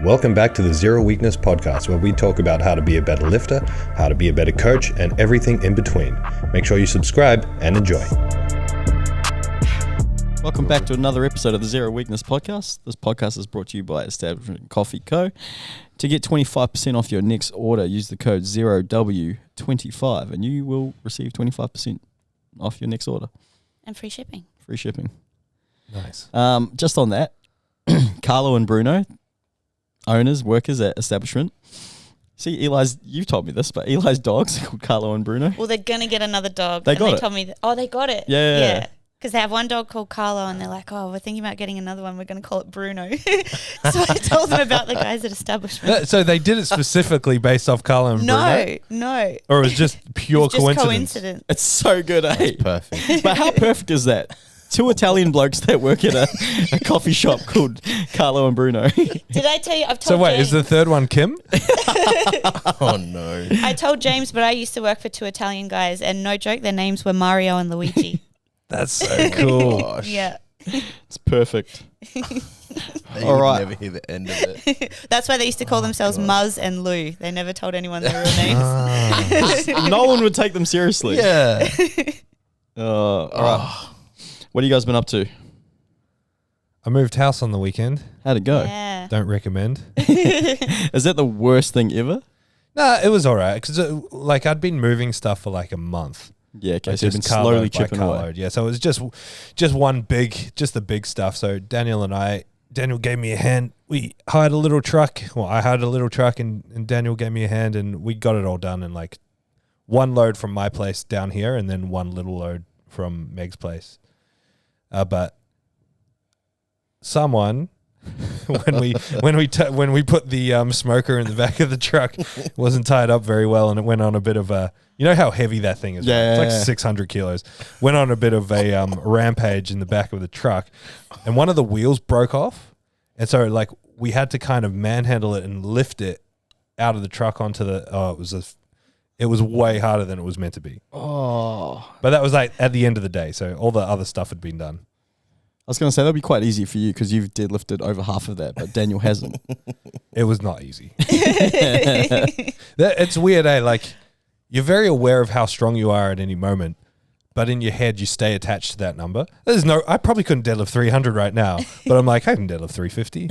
Welcome back to the Zero Weakness Podcast, where we talk about how to be a better lifter, how to be a better coach, and everything in between. Make sure you subscribe and enjoy. Welcome back to another episode of the Zero Weakness Podcast. This podcast is brought to you by Establishment Coffee Co. To get 25% off your next order, use the code ZeroW25 and you will receive 25% off your next order. And free shipping. Free shipping. Nice. Just on that, Carlo and Bruno, owners, workers at Establishment. See, Eli's, you've told me this, but Eli's dogs are called Carlo and Bruno. Well, they're going to get another dog. They got it. Told me that, they got it. Yeah. Because they have one dog called Carlo and they're like, we're thinking about getting another one. We're going to call it Bruno. So I told them about the guys at Establishment. So they did it specifically based off Carlo and Bruno? No. Or it was just pure coincidence? It's so good, eh? That's perfect. But how perfect is that? Two Italian blokes that work at a coffee shop called Carlo and Bruno. Did I tell you? I've told So wait, James. is the third one Kim? Oh no. I told James, but I used to work for two Italian guys and no joke, their names were Mario and Luigi. That's so cool. Gosh. Yeah. It's perfect. All right. Never hear the end of it. That's why they used to call themselves Muzz and Lou. They never told anyone their real names. No one would take them seriously. Yeah. All right. What have you guys been up to? I moved house on the weekend. How'd it go? Yeah. Don't recommend. Is that the worst thing ever? No, it was all right. Because I'd been moving stuff for like a month. Yeah, okay, Like so you've been just carload slowly by chipping away. carload. Yeah, so it was just the big stuff. So Daniel gave me a hand. We hired a little truck. Well, I hired a little truck and Daniel gave me a hand and we got it all done in like one load from my place down here and then one little load from Meg's place. But someone, when we put the smoker in the back of the truck, wasn't tied up very well, and it went on a bit of a. You know how heavy that thing is? Yeah, right? It's like 600 kilos. Went on a bit of a rampage in the back of the truck, and one of the wheels broke off, and so like we had to kind of manhandle it and lift it out of the truck onto the. It was way harder than it was meant to be. Oh. But that was like at the end of the day. So all the other stuff had been done. I was going to say, that'd be quite easy for you because you've deadlifted over half of that, but Daniel hasn't. It was not easy. It's weird, eh? Like, you're very aware of how strong you are at any moment, but in your head, you stay attached to that number. I probably couldn't deadlift 300 right now, but I'm like, I can deadlift 350.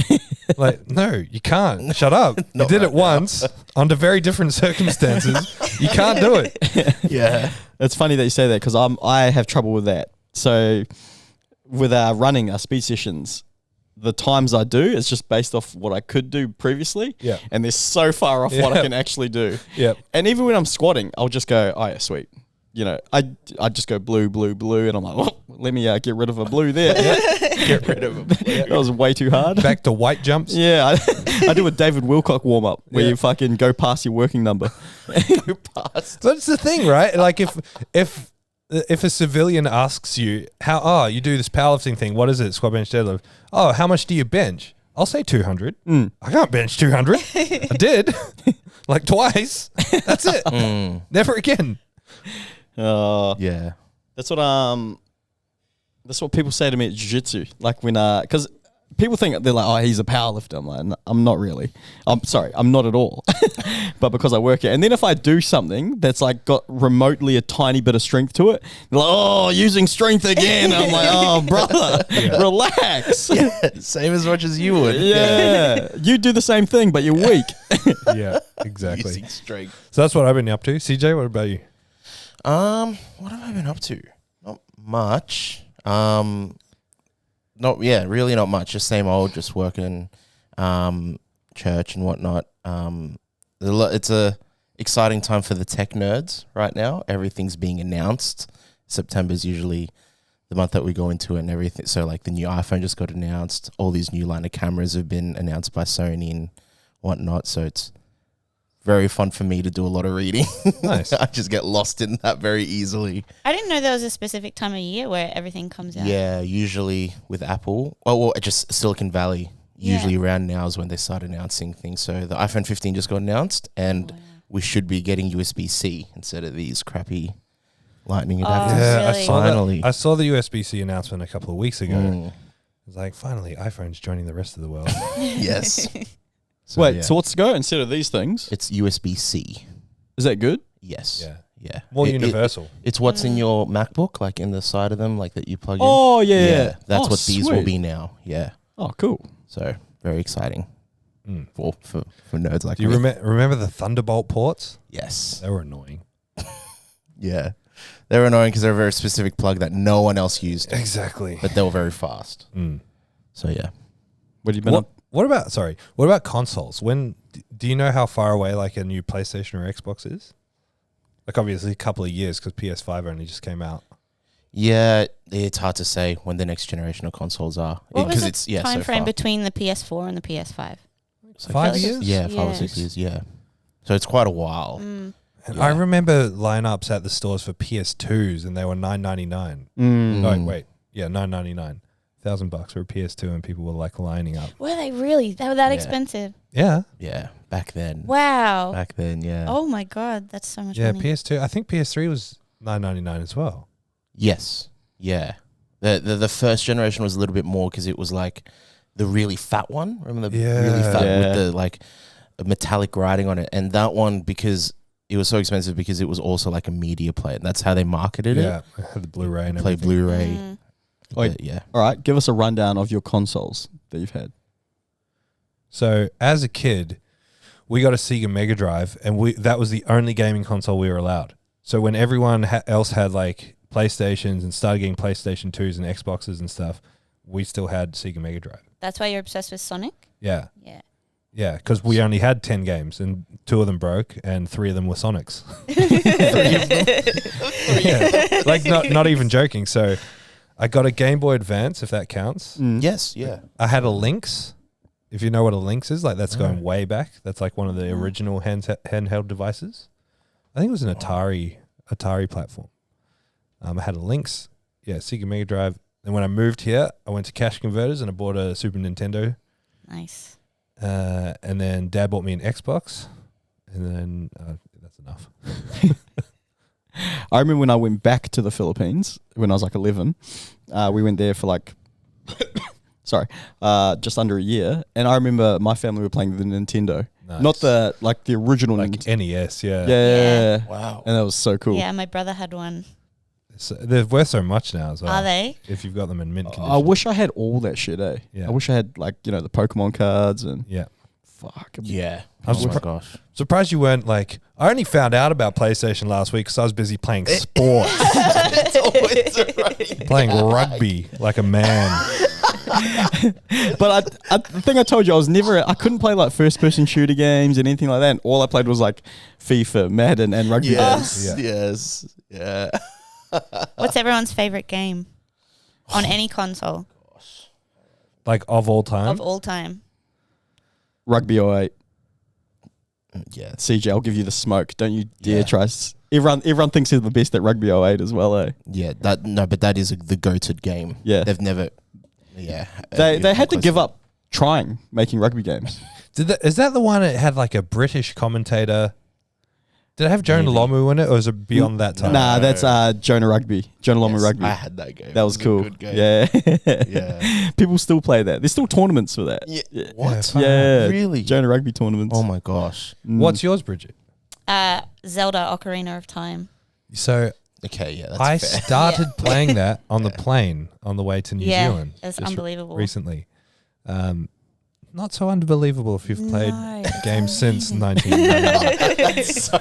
Like, no, you can't. Shut up. You did it once under very different circumstances. You can't do it. Yeah. It's funny that you say that because I have trouble with that. So with our running, our speed sessions, the times I do, it's just based off what I could do previously. Yeah. And they're so far off what I can actually do. Yep. And even when I'm squatting, I'll just go, oh yeah, sweet. You know, I just go blue, and I'm like, let me get rid of a blue there. Get rid of it. That was way too hard. Back to white jumps. Yeah, I do a David Wilcock warm up where Yeah. you fucking go past your working number. Go past. That's the thing, right? Like if a civilian asks you you do this powerlifting thing, what is it? Squat, bench, deadlift. Oh, how much do you bench? I'll say 200. I can't bench 200. I did like twice. That's it. Never again. Yeah. That's what people say to me at jiu-jitsu. Like when because people think they're like, oh, he's a powerlifter. I'm like, I'm not really. I'm sorry, I'm not at all. But because I work it, and then if I do something that's like got remotely a tiny bit of strength to it, they're like, oh, using strength again. I'm like, oh, brother, relax. Yeah. Same as much as you would. Yeah. You do the same thing, but you're weak. Yeah, exactly. Using strength. So that's what I've been up to. CJ, what about you? What have I been up to? Not much. Really not much. Just same old, just working, church and whatnot. It's a exciting time for the tech nerds right now. Everything's being announced. September's usually the month that we go into it and everything. So like the new iPhone just got announced. All these new line of cameras have been announced by Sony and whatnot. So it's very fun for me to do a lot of reading. Nice. I just get lost in that very easily. I didn't know there was a specific time of year where everything comes out. Yeah, usually with Apple. Well, just Silicon Valley. Usually around now is when they start announcing things. So the iPhone 15 just got announced, and we should be getting USB-C instead of these crappy Lightning adapters. Yeah, really? I saw the USB-C announcement a couple of weeks ago. It was like, finally, iPhone's joining the rest of the world. Yes. So, Wait, yeah. so what's the go instead of these things? It's USB-C. Is that good? Yes. Yeah. Yeah. More It- universal. it's what's in your MacBook, like in the side of them, like that you plug in. Oh, yeah. That's Oh, what these will sweet. be now. Yeah. Oh, cool. So very exciting Mm. for nerds like Do you me. remember the Thunderbolt ports? Yes. They were annoying. Yeah. They're annoying because they're a very specific plug that no one else used, Exactly. but they were very fast. Mm. So yeah. What have you been up? What about consoles? Do you know how far away like a new PlayStation or Xbox is? Like obviously a couple of years because PS5 only just came out. Yeah, it's hard to say when the next generation of consoles are What was because the it's time so frame far. between the PS4 and the PS5? It's like 5 like years? Yeah, 5 or Yeah. 6 years. Yeah, so it's quite a while. Mm. And Yeah. I remember lineups at the stores for PS2s and they were $9.99. Mm. Oh wait, yeah, $9.99. $1,000 for a PS2 and people were like lining up. Were they really? They were that Yeah. expensive? Yeah, Yeah, back then. Wow. Back then, yeah. Oh my God, that's so much yeah. money. PS2. I think PS3 was $9.99 as well. Yes. Yeah. The first generation was a little bit more because it was like the really fat one. Remember the really fat Yeah. with the like a metallic writing on it, and that one because it was so expensive because it was also like a media player. And that's how they marketed Yeah, it. I had the Blu-ray and Play everything. Blu-ray. Mm. Wait. Yeah. All right, give us a rundown of your consoles that you've had. So as a kid, we got a Sega Mega Drive, and that was the only gaming console we were allowed. So when everyone else had like PlayStations and started getting PlayStation 2s and Xboxes and stuff, we still had Sega Mega Drive. That's why you're obsessed with Sonic? Yeah, Yeah. yeah, because we only had 10 games, and 2 of them broke, and 3 of them were Sonics. Yeah, like not even joking. So I got a Game Boy Advance, if that counts. Yes. Yeah. I had a Lynx. If you know what a Lynx is, like that's going way back. That's like one of the original handheld devices. I think it was an Atari platform. I had a Lynx, Sega Mega Drive. And when I moved here, I went to Cash Converters and I bought a Super Nintendo. Nice. And then Dad bought me an Xbox. And then that's enough. I remember when I went back to the Philippines when I was like 11. We went there for like, just under a year. And I remember my family were playing the Nintendo, Nice. not the original Like Nintendo. NES, yeah. Yeah. Wow. And that was so cool. Yeah, my brother had one. So they're worth so much now as well. Are they? If you've got them in mint condition. I wish I had all that shit, eh? Yeah. I wish I had the Pokemon cards and Yeah. fuck. Yeah. I'm Oh my gosh. surprised you weren't like, I only found out about PlayStation last week because I was busy playing sports. It's always right. Playing rugby like a man. But the thing I told you, I couldn't play like first person shooter games and anything like that. And all I played was like FIFA, Madden, and rugby games. Yes. Yeah. Yes. Yeah. What's everyone's favorite game on any console Like of all time. of all time? Rugby 08. Yeah. CJ, I'll give you the smoke. Don't you dare Yeah. try. Everyone thinks they're the best at Rugby 08 as well, eh? Yeah. But that is the go-to game. Yeah. They've never. Yeah. They had to give up trying making rugby games. Is that the one that had like a British commentator? Did it have Jonah Maybe. Lomu in it, or is it beyond that time? Nah, that's Jonah Rugby. Jonah Lomu Yes, Rugby. I had that game. That was It a cool. good game. Yeah. Yeah. People still play that. There's still tournaments for that. Yeah. What? Yeah. Really? Jonah Rugby tournaments. Oh my gosh. What's yours, Bridget? Zelda Ocarina of Time. So Okay. Yeah. That's I fair. started playing that on the plane on the way to New Yeah, Zealand. it's just unbelievable. Recently. Not so unbelievable if you've played No, it's games since amazing. 1999. That's so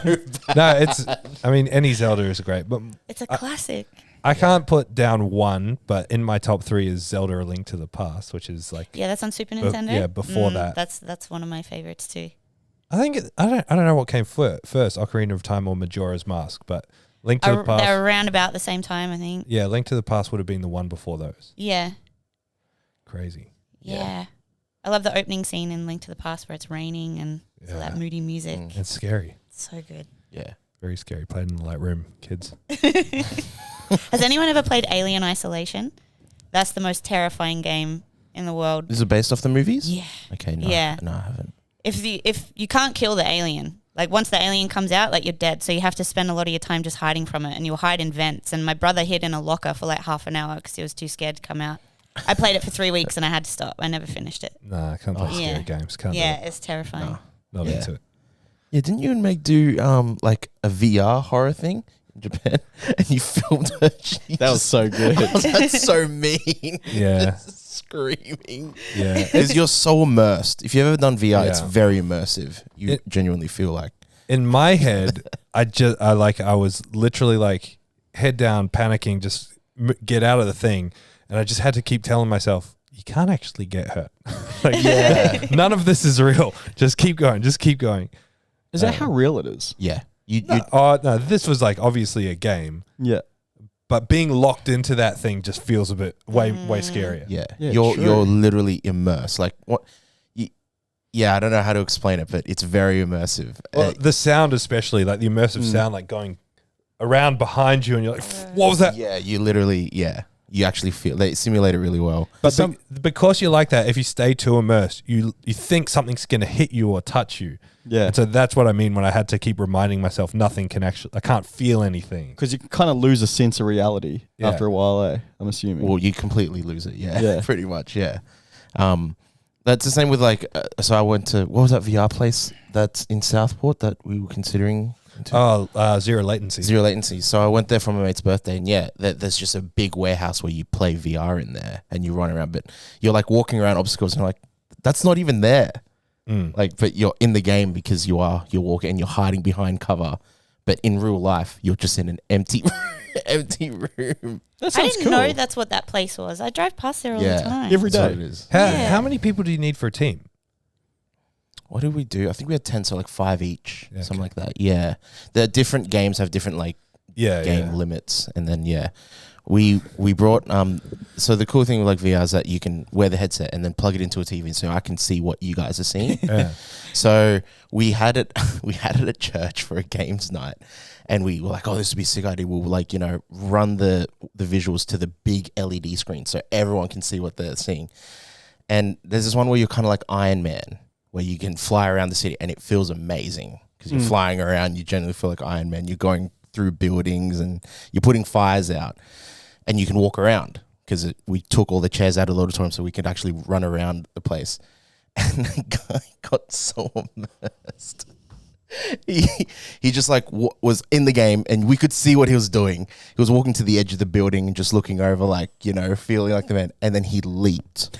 bad. No, I mean, any Zelda is great, but It's a classic. I can't put down one, but in my top 3 is Zelda: A Link to the Past, which is like Yeah, that's on Super Be- Nintendo. yeah, before that. That's one of my favorites too. I think I don't know what came first, Ocarina of Time or Majora's Mask, but Link to the Past. They're around about the same time, I think. Yeah, Link to the Past would have been the one before those. Yeah. Crazy. Yeah. I love the opening scene in Link to the Past where it's raining and Yeah. that moody music. It's scary. It's so good. Yeah. Very scary. Played in the light room, kids. Has anyone ever played Alien Isolation? That's the most terrifying game in the world. Is it based off the movies? Yeah. Okay. No. Yeah. No, I haven't. If you can't kill the alien, like once the alien comes out, like you're dead. So you have to spend a lot of your time just hiding from it, and you'll hide in vents. And my brother hid in a locker for like half an hour because he was too scared to come out. I played it for 3 weeks and I had to stop. I never finished it. Nah, I can't play Yeah. scary games. Can't Yeah, do it. it's terrifying. Not Yeah. into it. Yeah, didn't you and Meg do like a VR horror thing in Japan? And you filmed her. That was so good. That's so mean. Yeah. Just screaming. Yeah. Because you're so immersed. If you've ever done VR, it's Yeah. very immersive. You genuinely feel like. In my head, I was literally like head down, panicking, just get out of the thing. And I just had to keep telling myself, you can't actually get hurt. Like, none of this is real. Just keep going. Just keep going. Is that how real it is? Yeah. You No, this was like obviously a game, Yeah. but being locked into that thing just feels a bit way scarier. Yeah, Yeah, you're true. literally immersed. Like what? Yeah, I don't know how to explain it, but it's very immersive. Well, the sound, especially like the immersive sound, like going around behind you, and you're like, "What was that?" yeah, you literally, you actually feel they simulate it really well. But because you're like that, if you stay too immersed, you think something's going to hit you or touch you. Yeah. And so that's what I mean when I had to keep reminding myself nothing can actually, I can't feel anything. Because you kind of lose a sense of reality Yeah. after a while, I'm assuming. Well, you completely lose it. Yeah, Yeah. pretty much. Yeah. That's the same with like. So I went to what was that VR place that's in Southport that we were considering? Zero latency. Zero latency. So I went there for my mate's birthday, and there's just a big warehouse where you play VR in there and you run around, but you're like walking around obstacles and you're like, that's not even there. Like, but you're in the game because you're walking and you're hiding behind cover, but in real life you're just in an empty room. That I sounds didn't cool. know that's what that place was. I drive past there all the time. Every That's day. what it is. How many people do you need for a team? What did we do? I think we had 10, so like 5 each, Yeah, something like that. Yeah, the different games have different like game limits, and then we brought so the cool thing with like VR is that you can wear the headset and then plug it into a TV, so I can see what you guys are seeing. Yeah. So we had it at church for a games night, and we were like, oh, this would be a sick idea. We'll like run the visuals to the big LED screen so everyone can see what they're seeing. And there's this one where you're kind of like Iron Man, where you can fly around the city, and it feels amazing because you're flying around. You generally feel like Iron Man. You're going through buildings and you're putting fires out, and you can walk around because we took all the chairs out of the auditorium so we could actually run around the place. And the guy got so immersed. He just like was in the game, and we could see what he was doing. He was walking to the edge of the building and just looking over, like, feeling like the man. And then he leaped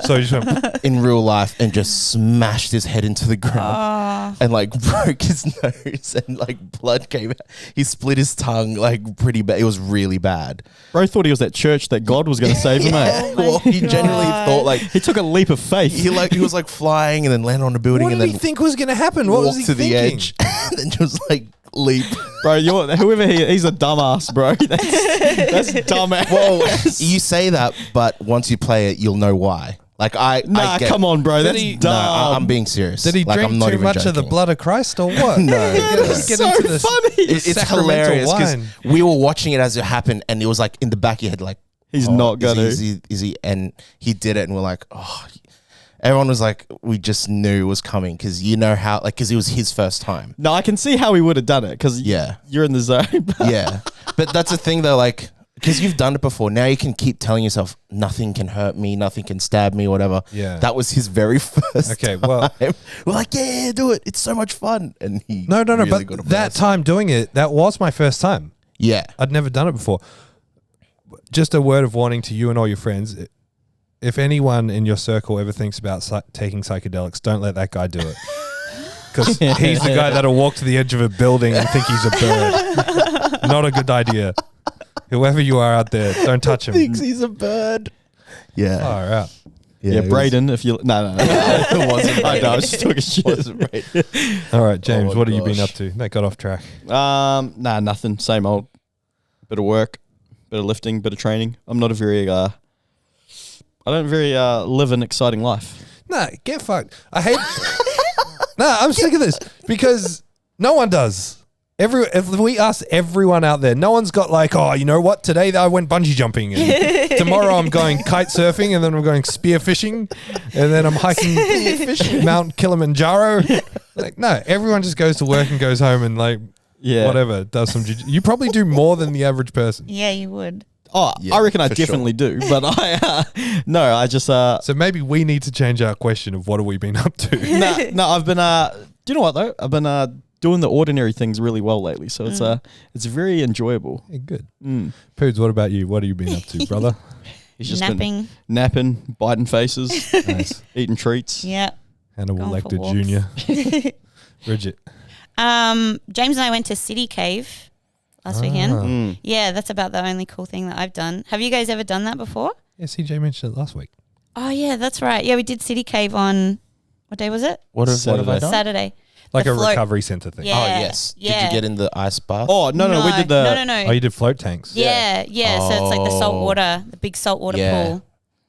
So you just went, in real life and just smashed his head into the ground and like broke his nose, and like blood came out. He split his tongue like pretty bad. It was really bad. Bro thought he was at church that God was going to save him, mate. Oh my Well, he genuinely God. thought like He took a leap of faith. he was like flying and then landed on a building what and did then he think was going to happen? What was walked he to the thinking? edge and then just like leap. Bro, whoever he's a dumbass, bro. That's dumbass. Well, you say that, but once you play it, you'll know why. Like I get, come on, bro. That's he- dumb. No, I'm being serious. Did he like, drink I'm not too even much of the joking. blood of Christ or what? No. Let's get into this. funny. It's sacramental hilarious because wine. we were watching it as it happened, and it was like in the back of your head, like He's not gonna. Is he? And he did it, and we're like, oh. Everyone was like, we just knew it was coming because how, like, because it was his first time. No, I can see how he would have done it because you're in the zone. Yeah, but that's the thing though, like, because you've done it before. Now you can keep telling yourself, nothing can hurt me, nothing can stab me, whatever. Yeah. That was his very first. Okay, well, time. We're like, yeah, do it. It's so much fun. And he no, really got but that immersed. time doing it, that was my first time. Yeah. I'd never done it before. Just a word of warning to you and all your friends. If anyone in your circle ever thinks about taking psychedelics, don't let that guy do it. Because he's the guy that'll walk to the edge of a building and think he's a bird. Not a good idea. Whoever you are out there, don't touch him. Thinks he's a bird. Yeah. Far out. Yeah, it was- Braden, if you... No. It wasn't I know, I was Braden. just talking shit. Wasn't Braden. All right, James, Oh my what have you been gosh. up to? That got off track. Nah, nothing. Same old. Bit of work, bit of lifting, bit of training. I'm not a very... I don't very live an exciting life. Nah, get fucked. I hate... Nah, I'm sick of this because no one does. If we ask everyone out there, no one's got like, oh, you know what? Today I went bungee jumping, and tomorrow I'm going kite surfing, and then I'm going spear fishing, and then I'm hiking Mount Kilimanjaro. Like, no, everyone just goes to work and goes home and like, Yeah. whatever, does some. You probably do more than the average person. Yeah, you would. Oh, Yeah, I reckon I for sure. definitely do. But I just So maybe we need to change our question of what have we been up to? no. I've been do you know what though? I've been doing the ordinary things really well lately. So it's very enjoyable. Yeah, good. Mm. Poods, what about you? What have you been up to, brother? He's just Napping. been napping, biting faces, Nice. eating treats. Yeah. Hannibal Going for Lecter walks. Jr. Bridget. James and I went to City Cave last weekend. Mm. Yeah, that's about the only cool thing that I've done. Have you guys ever done that before? Yeah, CJ mentioned it last week. Oh yeah, that's right. Yeah, we did City Cave on what day was it? What have I done? Saturday. Like The a float. recovery center thing. Yeah. Oh, yes. Did yeah. you get in the ice bath? Oh no, we did the no. Oh, you did float tanks. Yeah. So it's like the salt Oh. water, the big salt water Yeah. pool,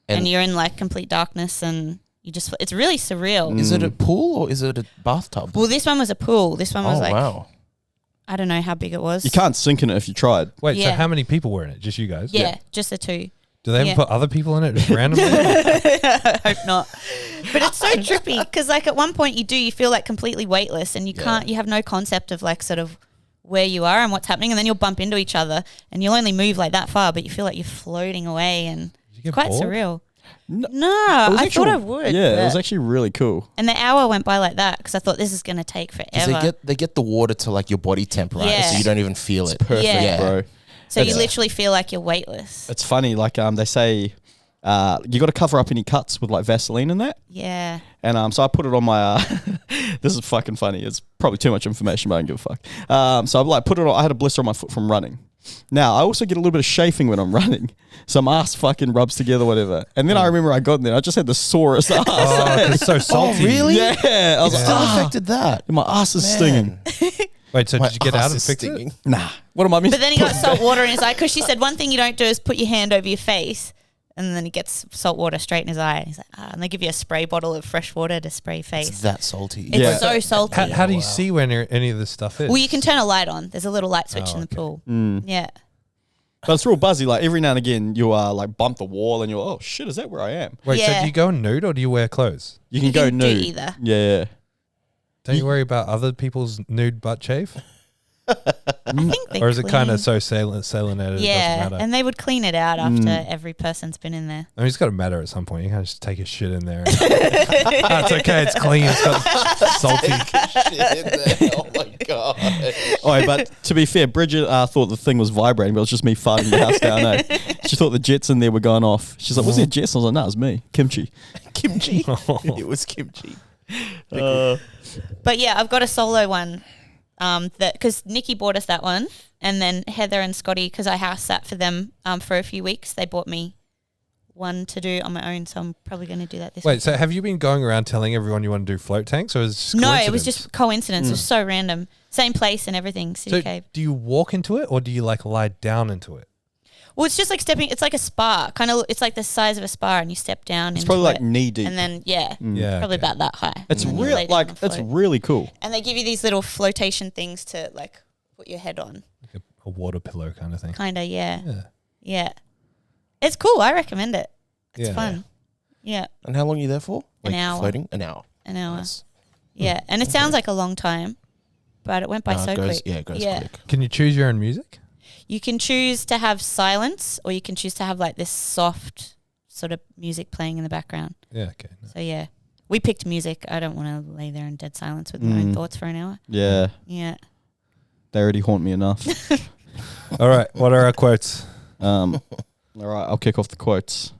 and you're in like complete darkness, and you just it's really surreal. Is it a pool or is it a bathtub? Well, this one was a pool. This one was Oh, like wow. I don't know how big it was. You can't sink in it if you tried. Wait, so Yeah. how many people were in it? Just you guys? Yeah, just the two. Do they ever Yeah. put other people in it just randomly? I hope not. But it's so trippy because like at one point you feel like completely weightless and you have no concept of like sort of where you are and what's happening, and then you'll bump into each other and you'll only move like that far, but you feel like you're floating away, and you get quite bored? surreal. No, No, It was I actually- thought I would. Yeah, it was but- actually really cool. and the hour went by like that because I thought this is going to take 'Cause forever. they get the water to like your body temp, right? Yeah. So you don't even feel it. Perfect, Yeah. bro. so you It's- literally feel like you're weightless. It's funny, like they say, you got to cover up any cuts with like Vaseline and that. Yeah. And so I put it on my. This is fucking funny. It's probably too much information, but I don't give a fuck. So I like put it on. I had a blister on my foot from running. Now I also get a little bit of chafing when I'm running, so my ass fucking rubs together, whatever. And then I remember I got in there. I just had the sorest ass. Oh, 'cause it's so salty. really? Yeah, I was It like, still "Ah." affected that. My ass is stinging. Wait, so My did you get out ass and is fix stinging. it? Nah, what am I missing? But then he got salt water in his eye because she said one thing you don't do is put your hand over your face, and then he gets salt water straight in his eye. And he's like, and they give you a spray bottle of fresh water to spray face. It's that salty. It's Yeah. so salty. How do you see when any of this stuff is? Well, you can turn a light on. There's a little light switch in the okay. pool. Mm. Yeah. But it's real buzzy. Like every now and again, you like bump the wall, and you're oh shit, is that where I am? Wait, so Yeah. do you go nude or do you wear clothes? You can You go can do nude. either. Yeah. Don't you worry about other people's nude butt chafe? I think they Or is it kind clean. of so salinated it Yeah, doesn't matter? and they would clean it out after every person's been in there. I mean, it's got to matter at some point. You can't just take a shit in there. It's okay. It's clean. It's got salty. Oh my god. Oh, but to be fair, Bridget thought the thing was vibrating, but it was just me farting the house down. She thought the jets in there were going off. She's like, "Was there jets?" I was like, "No, it was me, kimchi." Kimchi. It was kimchi. But yeah, I've got a solo one. That because Nikki bought us that one, and then Heather and Scotty, because I house sat for them for a few weeks, they bought me one to do on my own. So I'm probably going to do that this Wait, week. so have you been going around telling everyone you want to do float tanks, or is it just No, it coincidence? was just coincidence. It was so random. Same place and everything. City So Cave. do you walk into it, or do you like lie down into it? Well, it's just like stepping. It's like a spa. Kind of. It's like the size of a spa, and you step down. It's into probably like it, knee deep. and then yeah, Yeah, probably okay. about that high. It's And then you real. lay down Like on the it's float. really cool. And they give you these little flotation things to like put your head on. Like a water pillow kind of thing. Kinda, yeah. Yeah. Yeah. It's cool. I recommend it. It's Yeah. fun. Yeah. And how long are you there for? An hour. Floating? An hour. An hour. Nice. Yeah. And it sounds like a long time, but it went by No, so it goes, quick. Yeah, it goes Yeah. quick. Can you choose your own music? You can choose to have silence, or you can choose to have like this soft sort of music playing in the background. Yeah, okay. No. So yeah. We picked music. I don't want to lay there in dead silence with my own thoughts for an hour. Yeah, Yeah. they already haunt me enough. All right, what are our quotes? All right, I'll kick off the quotes.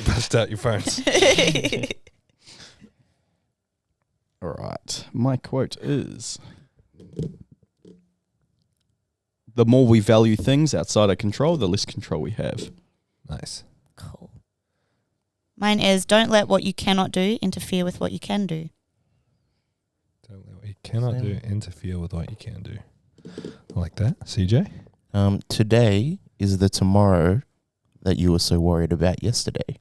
Bust out your phones. All right, my quote is: "The more we value things outside our control, the less control we have." Nice. Cool. Mine is don't let what you cannot do interfere with what you can do. Don't let what you cannot Same. do interfere with what you can do. I like that. CJ? Today is the tomorrow that you were so worried about yesterday.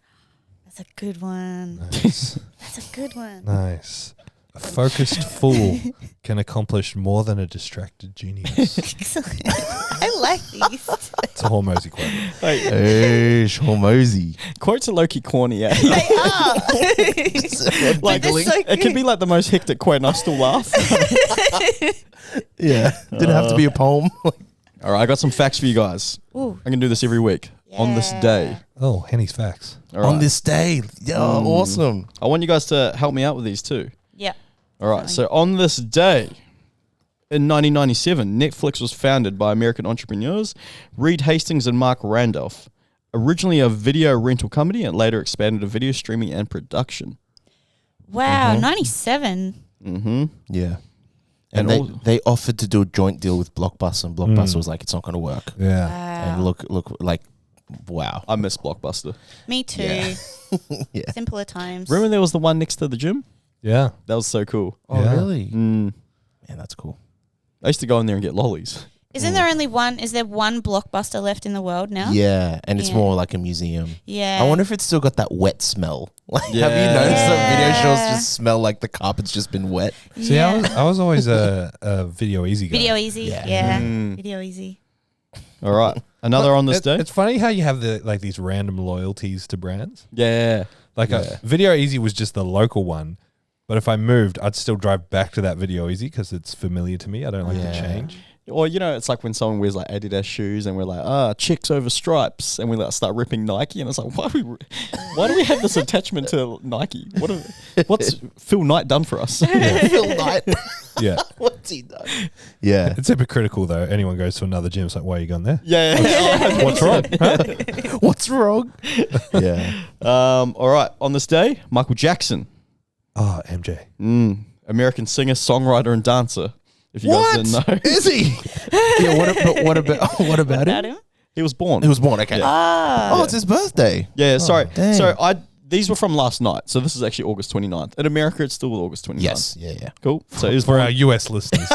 That's a good one. Nice. That's a good one. Nice. A focused fool can accomplish more than a distracted genius. Excellent. I like these. It's a Hormozy quote. Hey, Shormozy. Quotes are low-key corny, eh? They are. Like, they're so it could be like the most hectic quote and I still laugh. Yeah. Didn't have to be a poem. All right, I got some facts for you guys. Ooh. I'm gonna do this every week on this day. Oh, Henny's facts. All right. On this day. Yeah, awesome. I want you guys to help me out with these too. Yep. All right. So on this day, in 1997, Netflix was founded by American entrepreneurs Reed Hastings and Mark Randolph. Originally a video rental company, and later expanded to video streaming and production. Wow, 97. Mm-hmm. Yeah. And And they offered to do a joint deal with Blockbuster, and Blockbuster was like, it's not going to work. Yeah. Wow. And look, like, wow. I miss Blockbuster. Me too. Yeah. Yeah. Simpler times. Remember there was the one next to the gym? Yeah. That was so cool. Oh, Yeah. really? Mm. Man, that's cool. I used to go in there and get lollies. Isn't there only one? Is there one Blockbuster left in the world now? Yeah, and it's Yeah. more like a museum. Yeah. I wonder if it's still got that wet smell. Like, have you Yeah. noticed that video Yeah. shows just smell like the carpet's just been wet? See, I was always a Video Easy guy. Video Easy. Yeah. Yeah. Mm. Video Easy. All right. Another on this day? It's funny how you have these random loyalties to brands. Yeah. Like Video Easy was just the local one, but if I moved, I'd still drive back to that Video Easy because it's familiar to me. I don't like to change. Or, you know, it's like when someone wears like Adidas shoes and we're like, chicks over stripes. And we like start ripping Nike. And it's like, why do we have this attachment to Nike? What's Phil Knight done for us? Phil Knight. Yeah. What's he done? Yeah. It's hypocritical though. Anyone goes to another gym, it's like, why are you going there? Yeah. What's wrong? Huh? What's wrong? Yeah. All right. On this day, Michael Jackson, Oh, MJ. American singer, songwriter, and dancer. If you guys didn't know, Is he? Yeah, what about About him? him? he was born. He was born, okay. Ah. Oh, it's his birthday. Yeah, sorry. damn. So these were from last night. So this is actually August 29th. In America, it's still August 29th. Yes. Yeah. Cool. So he was For born. our US listeners.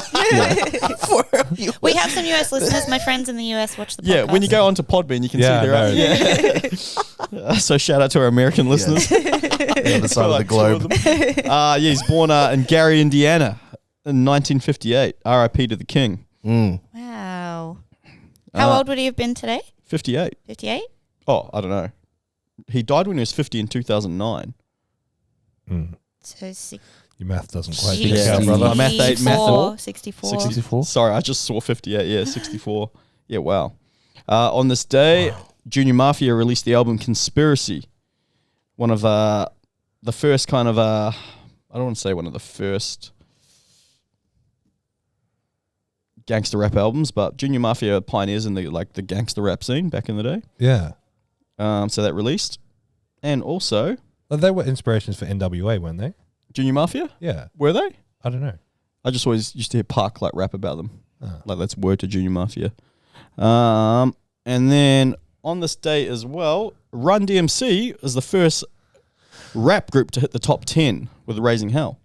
We have some US listeners. My friends in the US watch the podcast. Yeah, when you go onto Podbean, you can Yeah, see their I know. Yeah. So shout out to our American listeners. The other side of the Like two of globe. them. Yeah, he's born in Gary, Indiana in 1958. R.I.P. to the king. Wow. How old would he have been today? 58. 58? Oh, I don't know. He died when he was 50 in 2009. So six, Your math doesn't quite Yeah. pick out, brother. My math ain't math at all. 64. 64? Sorry, I just saw 58. Yeah, 64. Yeah, wow. On this day, Junior Mafia released the album Conspiracy. One of the first kind of, I don't want to say one of the first gangster rap albums, but Junior Mafia pioneers in the gangster rap scene back in the day. Yeah. So that released. And also, Well, they were inspirations for NWA, weren't they? Junior Mafia? Yeah. Were they? I don't know. I just always used to hear Park rap about them. Oh. Like, that's word to Junior Mafia. And then on this day as well, Run DMC is the first rap group to hit the top 10 with Raising Hell.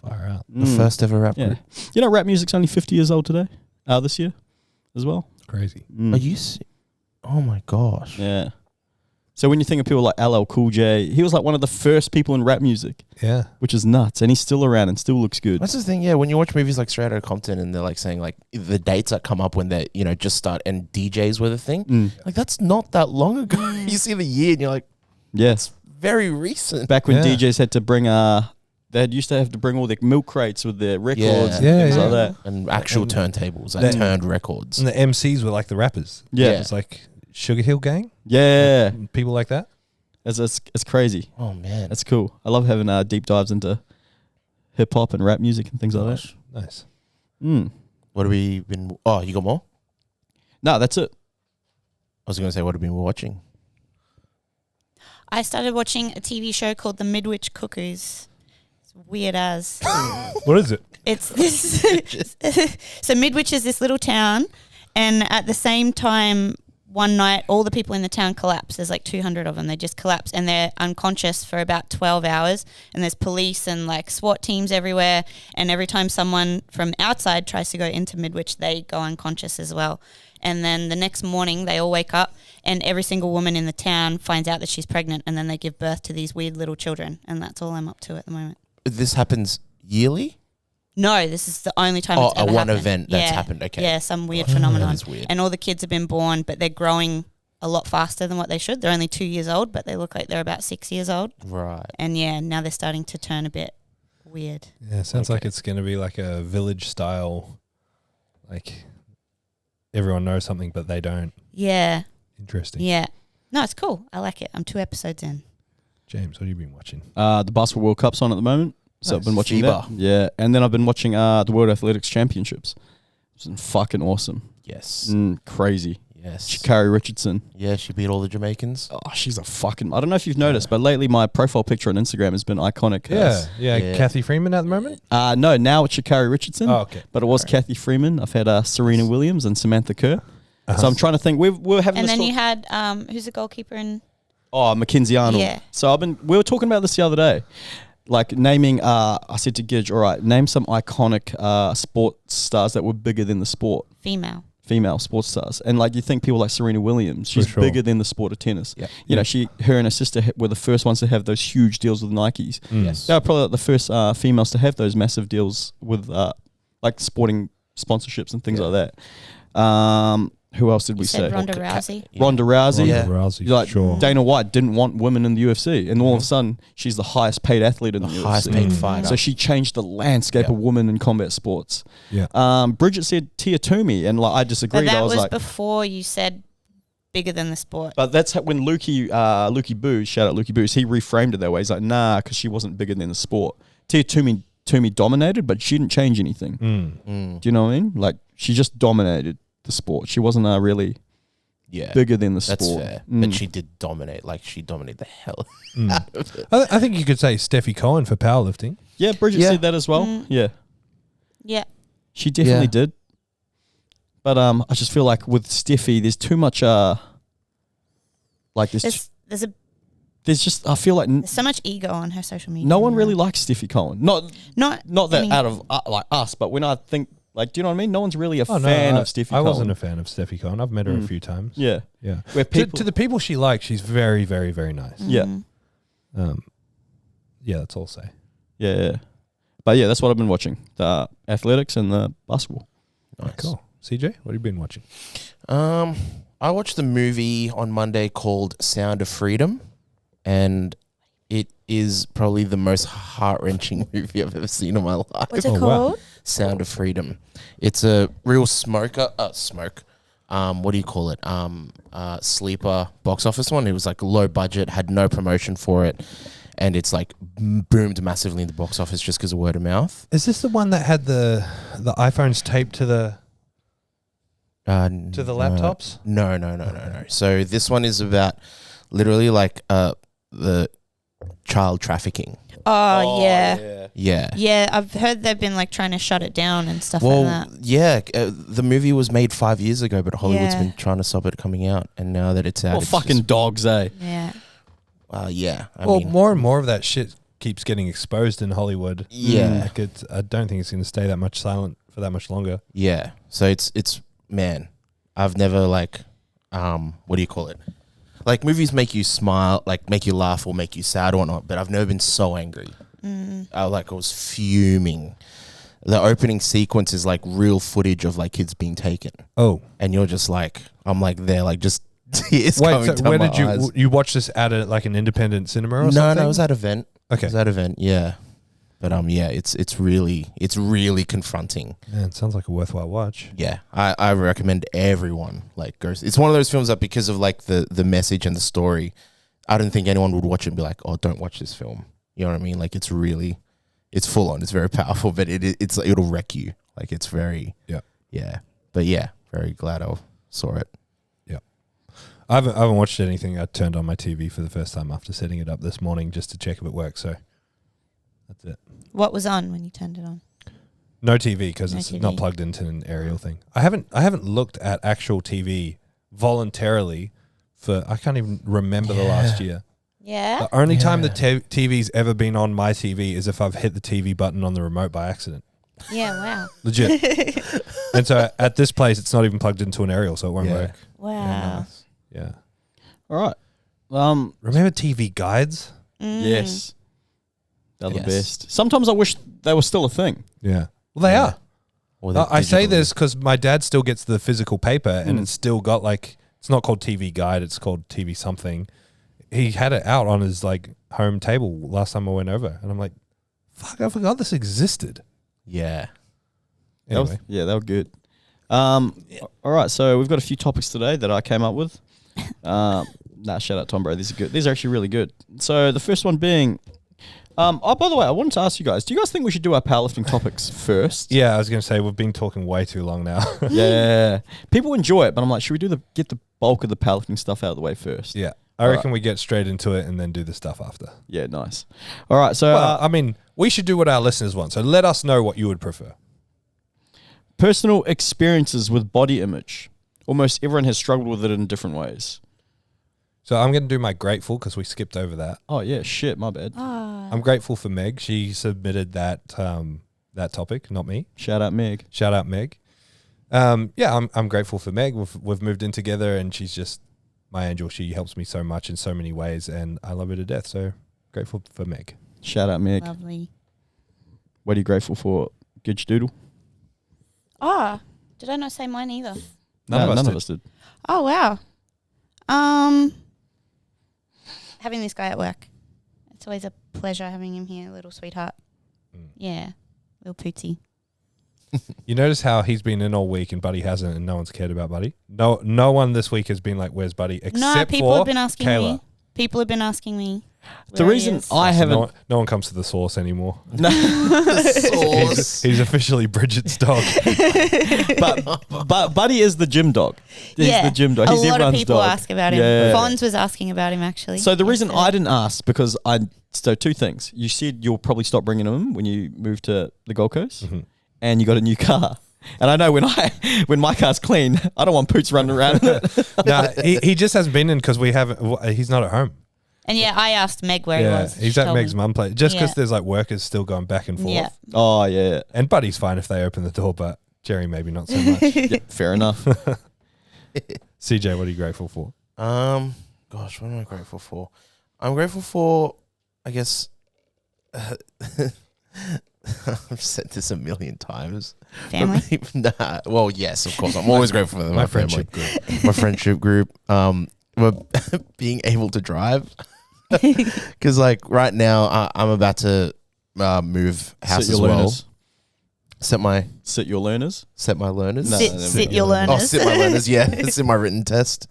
Far out. The first ever rap Yeah. group. You know, rap music's only 50 years old today, this year as well. Crazy. Mm. Are you? Oh my gosh. Yeah. So when you think of people like LL Cool J, he was like one of the first people in rap music, Yeah. which is nuts. And he's still around and still looks good. That's the thing, yeah. When you watch movies like Straight Outta Compton and they're like saying like the dates that come up when they just start and DJs were the thing, like that's not that long ago. You see the year and you're like, Yes. very recent. Back when Yeah. DJs had to bring they used to have to bring all their milk crates with their records and Yeah, things yeah. like that. And actual turntables that That- turned records. And the MCs were like the rappers. Yeah. It's like Sugar Hill Gang. Yeah. People like that. It's crazy. Oh man. That's cool. I love having deep dives into hip hop and rap music and things like that. Nice. What have we been? Oh, you got more? No, that's it. I was going to say, what have we been watching? I started watching a TV show called The Midwich Cuckoos. It's weird as. What is it? It's this. So Midwich is this little town, and at the same time, one night, all the people in the town collapse. There's like 200 of them. They just collapse, and they're unconscious for about 12 hours. And there's police and like SWAT teams everywhere. And every time someone from outside tries to go into Midwich, they go unconscious as well. And then the next morning, they all wake up, and every single woman in the town finds out that she's pregnant, and then they give birth to these weird little children. And that's all I'm up to at the moment. This happens yearly? No, this is the only time Oh, it's ever one happened. event that's happened, okay. Yeah, some weird phenomenon. That is weird. And all the kids have been born, but they're growing a lot faster than what they should. They're only 2 years old, but they look like they're about 6 years old. Right. And yeah, now they're starting to turn a bit weird. Yeah, sounds like it's going to be like a village style, like everyone knows something, but they don't. Yeah. Interesting. Yeah. No, it's cool. I like it. I'm 2 episodes in. James, what have you been watching? The Basketball World Cup's on at the moment. So I've been watching FIBA. that. Yeah. And then I've been watching the World Athletics Championships. It's fucking awesome. Yes. Crazy. Yes. Sha'Carri Richardson. Yeah, she beat all the Jamaicans. Oh, she's a fucking... I don't know if you've noticed, but lately my profile picture on Instagram has been iconic. Yeah. Kathy Freeman at the moment? No, now it's Sha'Carri Richardson. Oh, okay. But it was Kathy Freeman. I've had Serena Williams and Samantha Kerr. So I'm trying to think. We were having And this then talk- you had, who's the goalkeeper in? Oh, Mackenzie Arnold. Yeah. So we were talking about this the other day. Like naming, I said to Gidge, all right, name some iconic sports stars that were bigger than the sport. Female sports stars. And like you think people like Serena Williams, she's bigger than the sport of tennis. Yeah. You know, her and her sister were the first ones to have those huge deals with Nikes. Yes. They were probably like the first females to have those massive deals with like sporting sponsorships and things like that. Who else did we say? Ronda Rousey. Ronda Rousey. Yeah. Rousey, Like sure. Dana White didn't want women in the UFC, and all of a sudden she's the highest paid athlete in the UFC. Highest paid fighter. So she changed the landscape of women in combat sports. Yeah. Bridget said Tia Toomey, and like I disagreed. But that I was was like, before you said bigger than the sport. but that's when Lukey Booze, shout out Lukey Booze, he reframed it that way. He's like, nah, because she wasn't bigger than the sport. Tia Toomey dominated, but she didn't change anything. Do you know what I mean? Like she just dominated the sport. She wasn't really bigger than the sport. That's fair. But she did dominate. Like, she dominated the hell out of it. I think you could say Steffi Cohen for powerlifting. Yeah, Bridget said that as well. Yeah. Yeah. She definitely did. But I just feel like with Steffi, there's too much like There's just I feel like so much ego on her social media. no one really likes Steffi Cohen. Not that I mean- out of like us, but when I think like, do you know what I mean? No one's really a fan of Steffi Cohen. I wasn't a fan of Steffi Cohen. I've met her a few times. Yeah. Yeah. Where people To the people she likes, she's very, very, very nice. Yeah. Yeah, that's all I'll say. Yeah. But yeah, that's what I've been watching. The athletics and the basketball. Nice. Cool. CJ, what have you been watching? I watched the movie on Monday called Sound of Freedom, and it is probably the most heart-wrenching movie I've ever seen in my life. What's it Oh, wow. called? Sound of Freedom. It's a real what do you call it? Sleeper box office one. It was like low budget, had no promotion for it, and it's like boomed massively in the box office just because of word of mouth. Is this the one that had the iPhones taped to the laptops? No. So this one is about literally like the child trafficking. Oh, yeah. Yeah. Yeah, I've heard they've been like trying to shut it down and stuff Well, like that. yeah, the movie was made 5 years ago, but Hollywood's Yeah. been trying to stop it coming out, and now that it's out, Well, it's fucking just, dogs, eh? Yeah. yeah. I Well, mean, more and more of that shit keeps getting exposed in Hollywood. Yeah. Like I don't think it's going to stay that much silent for that much longer. yeah. So it's man, I've never like, what do you call it? Like movies make you smile, like make you laugh or make you sad or whatnot, but I've never been so angry. I was fuming. The opening sequence is like real footage of like kids being taken, Oh. and you're just like, I'm like there, like just tears Wait, coming so down where my did eyes. you watch this at like an independent cinema or No, something? it was that event. Okay. It was that event, yeah. But yeah, it's really confronting. Man, it sounds like a worthwhile watch. Yeah, I recommend everyone like goes. It's one of those films that because of like the message and the story, I don't think anyone would watch it and be like, oh, don't watch this film. You know what I mean? Like it's full on. It's very powerful, but it'll wreck you. Like it's very yeah. But yeah, very glad I saw it. Yeah. I haven't watched anything. I turned on my TV for the first time after setting it up this morning just to check if it works. So that's it. What was on when you turned it on? No TV because No it's TV. not plugged into an aerial thing. I haven't looked at actual TV voluntarily for I can't even remember the last year. Yeah. The only time the TV's ever been on my TV is if I've hit the TV button on the remote by accident. Yeah, wow. Legit. And so at this place, it's not even plugged into an aerial, so it won't Yeah. work. Wow. Yeah. All right. Remember TV guides? Yes. They're the Yes. best. Sometimes I wish they were still a thing. Yeah. Well, they are. Or the I say digital- this because my dad still gets the physical paper and it's still got like, it's not called TV guide, it's called TV something. He had it out on his like home table last time I went over. And I'm like, fuck, I forgot this existed. Yeah. That was- Anyway. yeah, they were good. All right, so we've got a few topics today that I came up with. Shout out Tom, bro. These are good. These are actually really good. So the first one being, by the way, I wanted to ask you guys, do you guys think we should do our powerlifting topics first? Yeah, I was going to say we've been talking way too long now. Yeah. People enjoy it, but I'm like, should we get the bulk of the powerlifting stuff out of the way first? Yeah. I reckon we get straight into it and then do the stuff after. Yeah, nice. All right, so I mean, we should do what our listeners want. So let us know what you would prefer. personal experiences with body image. Almost everyone has struggled with it in different ways. So I'm going to do my grateful because we skipped over that. Oh yeah, shit, my bad. I'm grateful for Meg. She submitted that that topic, not me. Shout out Meg. Shout out Meg. I'm grateful for Meg. We've moved in together, and she's just my angel. She helps me so much in so many ways, and I love her to death. So grateful for Meg. Shout out Meg. Lovely. What are you grateful for, Gidge Doodle? Oh, did I not say mine either? None of us did. Oh, wow. Having this guy at work. It's always a pleasure having him here, little sweetheart. Yeah, little pootsy. You notice how he's been in all week and Buddy hasn't, and no one's cared about Buddy? No one this week has been like, where's Buddy? Except people for have been asking Kayla. me. People have been asking me. The where he reason is. I haven't... No one comes to the source anymore. No. He's officially Bridget's dog. but Buddy is the gym dog. He's the gym dog. He's a lot of everyone's people dog. ask about him. Yeah. Fonz was asking about him, actually. So the reason yesterday. I didn't ask, because so two things. You said you'll probably stop bringing him when you move to the Gold Coast, and you got a new car. And I know when my car's clean, I don't want Poots running around in it. Nah, he just hasn't been in because he's not at home. And yeah, I asked Meg where he was. He's She at told Meg's me. mum place. Just because Yeah. there's like workers still going back and forth. Yeah. Oh, yeah. And Buddy's fine if they open the door, but Jerry maybe not so much. Yeah, fair enough. CJ, what are you grateful for? Gosh, what am I grateful for? I'm grateful for, I guess, I've said this a million times. Family? Nah, well, yes, of course. I'm always grateful for My family. friendship group. My friendship group. We're being able to drive. Because, like, right now, I'm about to move house Sit as your well. learners. Set my learners. learners. No, Sit your learners. Oh, sit my learners. Yeah, it's in my written test.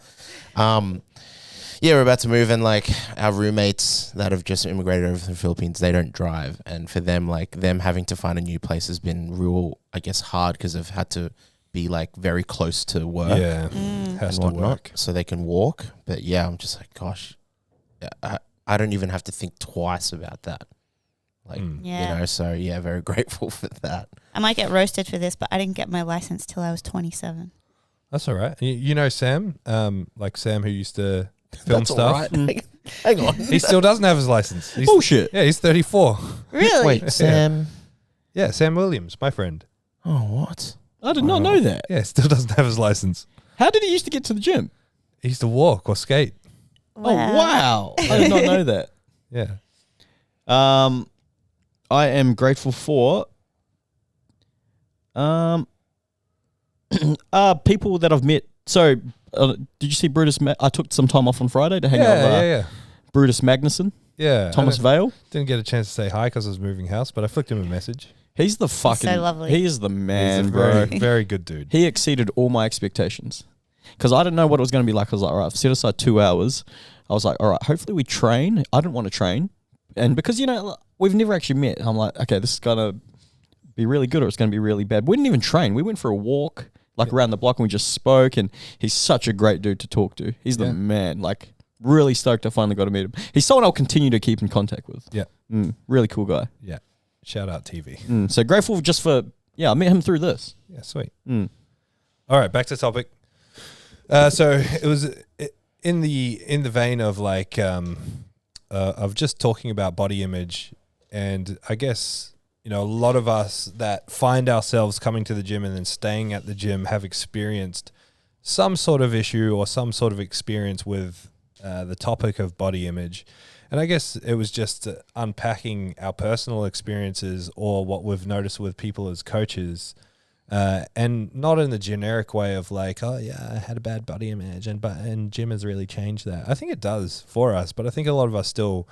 Yeah, we're about to move, and like our roommates that have just immigrated over from the Philippines, they don't drive, and for them, like them having to find a new place has been real, I guess, hard because they've had to be like very close to work. Yeah, has and to whatnot, work. so they can walk. But yeah, I'm just like, gosh, I don't even have to think twice about that. Like, Yeah. you know, so yeah, very grateful for that. I might get roasted for this, but I didn't get my license till I was 27. That's all right. You know Sam, like Sam who used to film That's stuff. all right. Hang on. He still doesn't have his license. Bullshit. Yeah, he's 34. Really? Wait, Sam. Yeah, Sam Williams, my friend. Oh, what? I did not know that. Yeah, still doesn't have his license. How did he used to get to the gym? He used to walk or skate. Oh, wow. I did not know that. Yeah. I am grateful for people that I've met. So, did you see Brutus? I took some time off on Friday to hang out with Yeah. Brutus Magnuson, Yeah. Thomas I Vale. didn't get a chance to say hi because I was moving house, but I flicked him a message. He's the fucking. so lovely. He is the man, He's a bro. very, very good dude. He exceeded all my expectations because I didn't know what it was going to be like. I was like, all right, I've set aside 2 hours. I was like, all right, hopefully we train. I didn't want to train. And because, we've never actually met, I'm like, okay, this is going to be really good or it's going to be really bad. We didn't even train. We went for a walk around the block and we just spoke, and he's such a great dude to talk to. He's the man. Like, really stoked I finally got to meet him. He's someone I'll continue to keep in contact with. Yeah. Really cool guy. Yeah. Shout out TV. So grateful just for, I met him through this. Yeah, sweet. All right, back to topic. So it was in the vein of like of just talking about body image, and I guess a lot of us that find ourselves coming to the gym and then staying at the gym have experienced some sort of issue or some sort of experience with the topic of body image. And I guess it was just unpacking our personal experiences or what we've noticed with people as coaches, and not in the generic way of like, oh yeah, I had a bad body image and gym has really changed that. I think it does for us, but I think a lot of us still,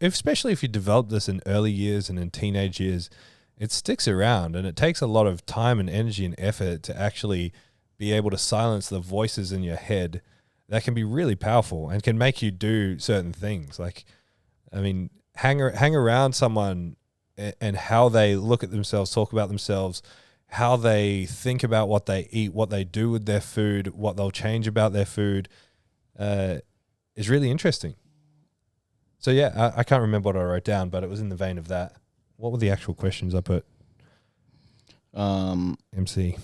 especially if you develop this in early years and in teenage years, it sticks around, and it takes a lot of time and energy and effort to actually be able to silence the voices in your head that can be really powerful and can make you do certain things. Like, I mean, hang around someone and how they look at themselves, talk about themselves, how they think about what they eat, what they do with their food, what they'll change about their food, is really interesting. So yeah, I can't remember what I wrote down, but it was in the vein of that. What were the actual questions I put? MC.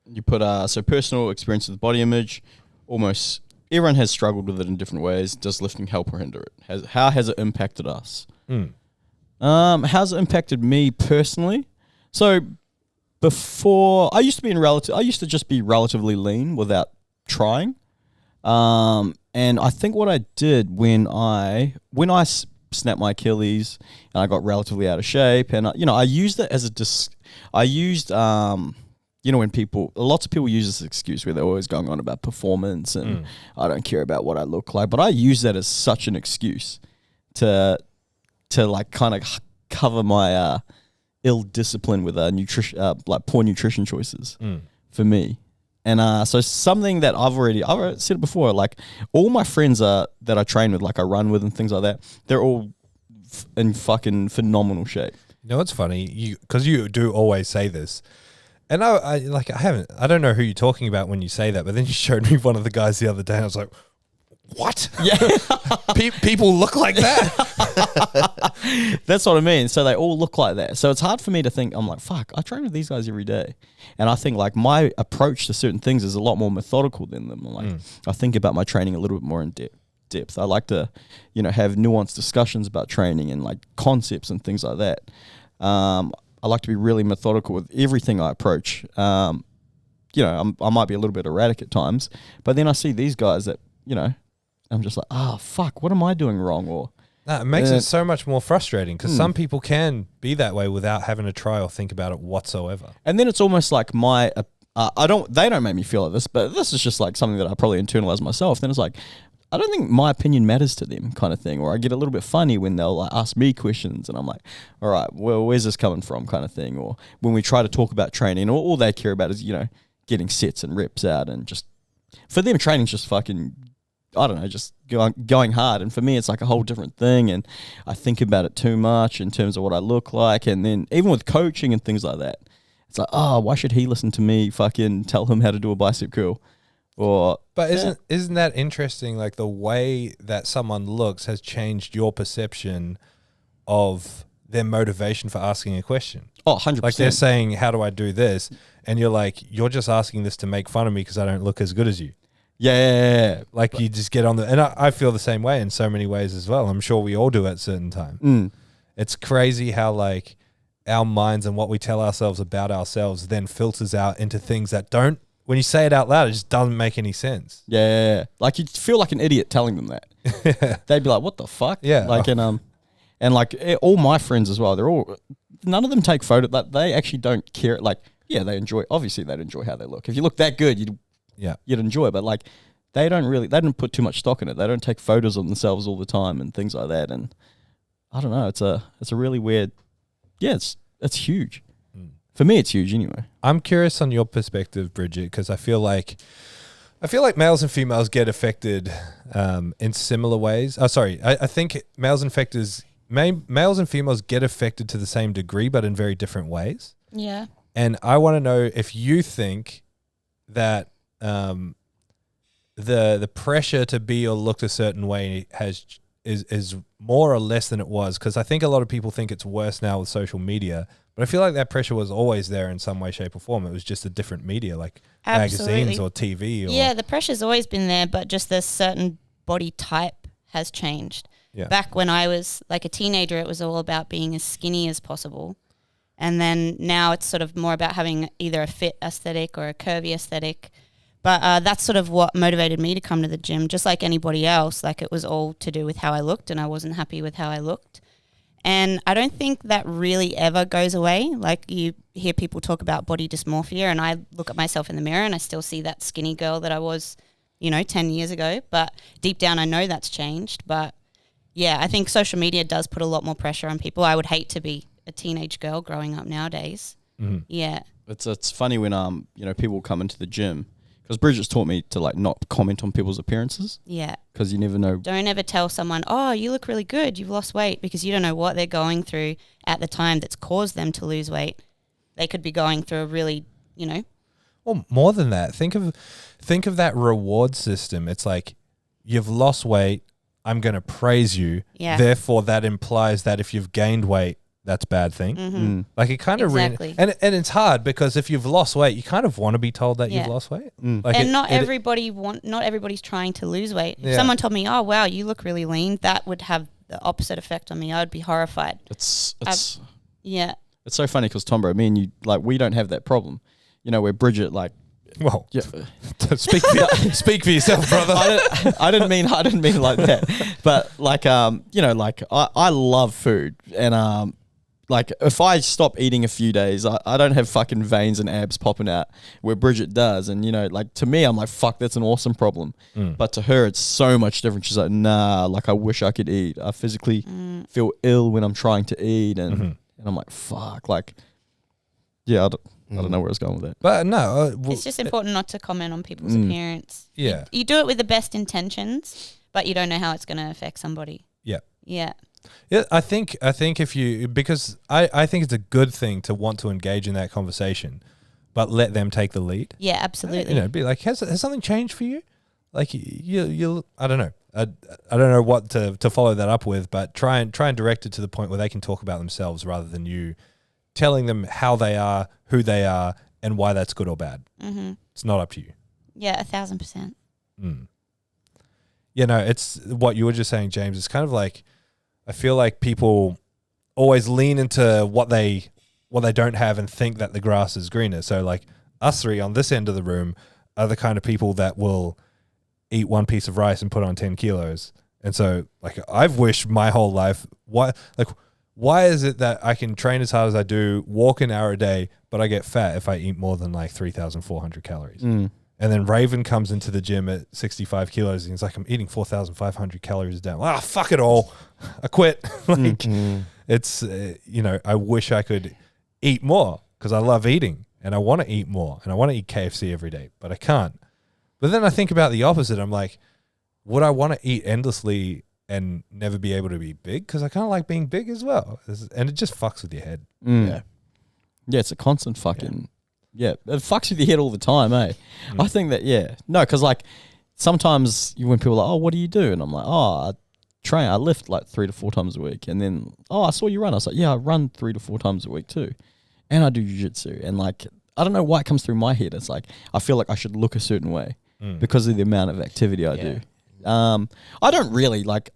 You put so personal experience with body image. Almost everyone has struggled with it in different ways. Does lifting help or hinder it? How has it impacted us? How's it impacted me personally? So before, I used to just be relatively lean without trying. And I think what I did when I snapped my Achilles and I got relatively out of shape, and I used it as when lots of people use this excuse where they're always going on about performance and I don't care about what I look like, but I use that as such an excuse to like kind of cover my ill discipline with like poor nutrition choices for me. And so something that I've said it before, like all my friends that I train with, like I run with and things like that, they're all in fucking phenomenal shape. You know what's funny? Because you do always say this. And I don't know who you're talking about when you say that, but then you showed me one of the guys the other day and I was like, what? Yeah. People look like that. That's what I mean. So they all look like that. So it's hard for me to think, I'm like, fuck, I train with these guys every day. And I think like my approach to certain things is a lot more methodical than them. Like I think about my training a little bit more in depth. I like to, have nuanced discussions about training and like concepts and things like that. I like to be really methodical with everything I approach. I might be a little bit erratic at times, but then I see these guys that, I'm just like, fuck, what am I doing wrong? Or it makes it so much more frustrating because some people can be that way without having to try or think about it whatsoever. And then it's almost like they don't make me feel like this, but this is just like something that I probably internalize myself. Then it's like, I don't think my opinion matters to them kind of thing. Or I get a little bit funny when they'll like ask me questions and I'm like, all right, well, where's this coming from kind of thing? Or when we try to talk about training, all they care about is, getting sets and reps out and just, for them training's just fucking, I don't know, just going hard. And for me, it's like a whole different thing. And I think about it too much in terms of what I look like. And then even with coaching and things like that, it's like, why should he listen to me fucking tell him how to do a bicep curl? But isn't that interesting? Like the way that someone looks has changed your perception of their motivation for asking a question. 100%. Like they're saying, how do I do this? And you're like, you're just asking this to make fun of me because I don't look as good as you. Yeah. Like you just get on and I feel the same way in so many ways as well. I'm sure we all do at certain time. It's crazy how like our minds and what we tell ourselves about ourselves then filters out into things that don't, when you say it out loud, it just doesn't make any sense. Yeah. Like you feel like an idiot telling them that. They'd be like, what the fuck? Yeah. Like, and like all my friends as well, none of them take photos, but they actually don't care. Like, yeah, they'd enjoy how they look. If you look that good, you'd enjoy it. But like, they don't put too much stock in it. They don't take photos of themselves all the time and things like that. And I don't know, it's a really weird, it's huge. For me, it's huge anyway. I'm curious on your perspective, Bridget, because I feel like males and females get affected in similar ways. I think males and females get affected to the same degree, but in very different ways. Yeah. And I want to know if you think that the pressure to be or look a certain way is more or less than it was, because I think a lot of people think it's worse now with social media. But I feel like that pressure was always there in some way, shape, or form. It was just a different media, like magazines or TV. Yeah, the pressure's always been there, but just the certain body type has changed. Yeah. Back when I was like a teenager, it was all about being as skinny as possible. And then now it's sort of more about having either a fit aesthetic or a curvy aesthetic. But that's sort of what motivated me to come to the gym, just like anybody else. Like it was all to do with how I looked, and I wasn't happy with how I looked. And I don't think that really ever goes away. Like you hear people talk about body dysmorphia, and I look at myself in the mirror and I still see that skinny girl that I was, 10 years ago. But deep down I know that's changed. But yeah, I think social media does put a lot more pressure on people. I would hate to be a teenage girl growing up nowadays. Mm-hmm. Yeah. It's funny when people come into the gym, because Bridget's taught me to like not comment on people's appearances, Yeah. because you never know. Don't ever tell someone, oh, you look really good, you've lost weight, because you don't know what they're going through at the time that's caused them to lose weight. They could be going through a really, Well, more than that, think of that reward system. It's like, you've lost weight, I'm going to praise you. Yeah. Therefore, that implies that if you've gained weight, that's a bad thing. Mm-hmm. Like it kind of Exactly. and it's hard because if you've lost weight, you kind of want to be told that Yeah. you've lost weight. Like and not everybody's trying to lose weight. If Yeah. someone told me, oh, wow, you look really lean, that would have the opposite effect on me. I would be horrified. It's Yeah. it's so funny because Tom, bro, me and you, like, we don't have that problem. Where Bridget, like, Well, yeah. speak for yourself, brother. I didn't mean like that, but like I love food, and like if I stop eating a few days, I don't have fucking veins and abs popping out where Bridget does, and like to me I'm like, fuck, that's an awesome problem, but to her it's so much different. She's like, nah, like I wish I could eat. I physically feel ill when I'm trying to eat, and I'm like, fuck, like, yeah, I don't know where it's going with that. But no, It's just important not to comment on people's appearance. Yeah. You do it with the best intentions, but you don't know how it's going to affect somebody. Yeah. Yeah. Yeah, I think if you, because I think it's a good thing to want to engage in that conversation, but let them take the lead. Yeah, absolutely. Be like, has something changed for you? Like you I don't know. I don't know what to follow that up with, but try and direct it to the point where they can talk about themselves rather than you telling them how they are, who they are, and why that's good or bad. Mm-hmm. It's not up to you. Yeah, 1,000%. It's what you were just saying, James. It's kind of like, I feel like people always lean into what they don't have and think that the grass is greener. So like us three on this end of the room are the kind of people that will eat one piece of rice and put on 10 kilos. And so like I've wished my whole life, why is it that I can train as hard as I do, walk an hour a day, but I get fat if I eat more than like 3,400 calories? And then Raven comes into the gym at 65 kilos and he's like, I'm eating 4,500 calories a day. Fuck it all. I quit. It's, I wish I could eat more because I love eating and I want to eat more and I want to eat KFC every day, but I can't. But then I think about the opposite. I'm like, would I want to eat endlessly and never be able to be big? Because I kind of like being big as well. And it just fucks with your head. Yeah, it's a constant fucking... Yeah, it fucks with your head all the time, eh? I think that, no, because like sometimes when people are like, oh, what do you do? And I'm like, oh, I lift like 3 to 4 times a week. And then, oh, I saw you run. I was like, yeah, I run 3 to 4 times a week too. And I do jiu-jitsu. And like, I don't know why it comes through my head. It's like, I feel like I should look a certain way because of the amount of activity I do. I don't really like,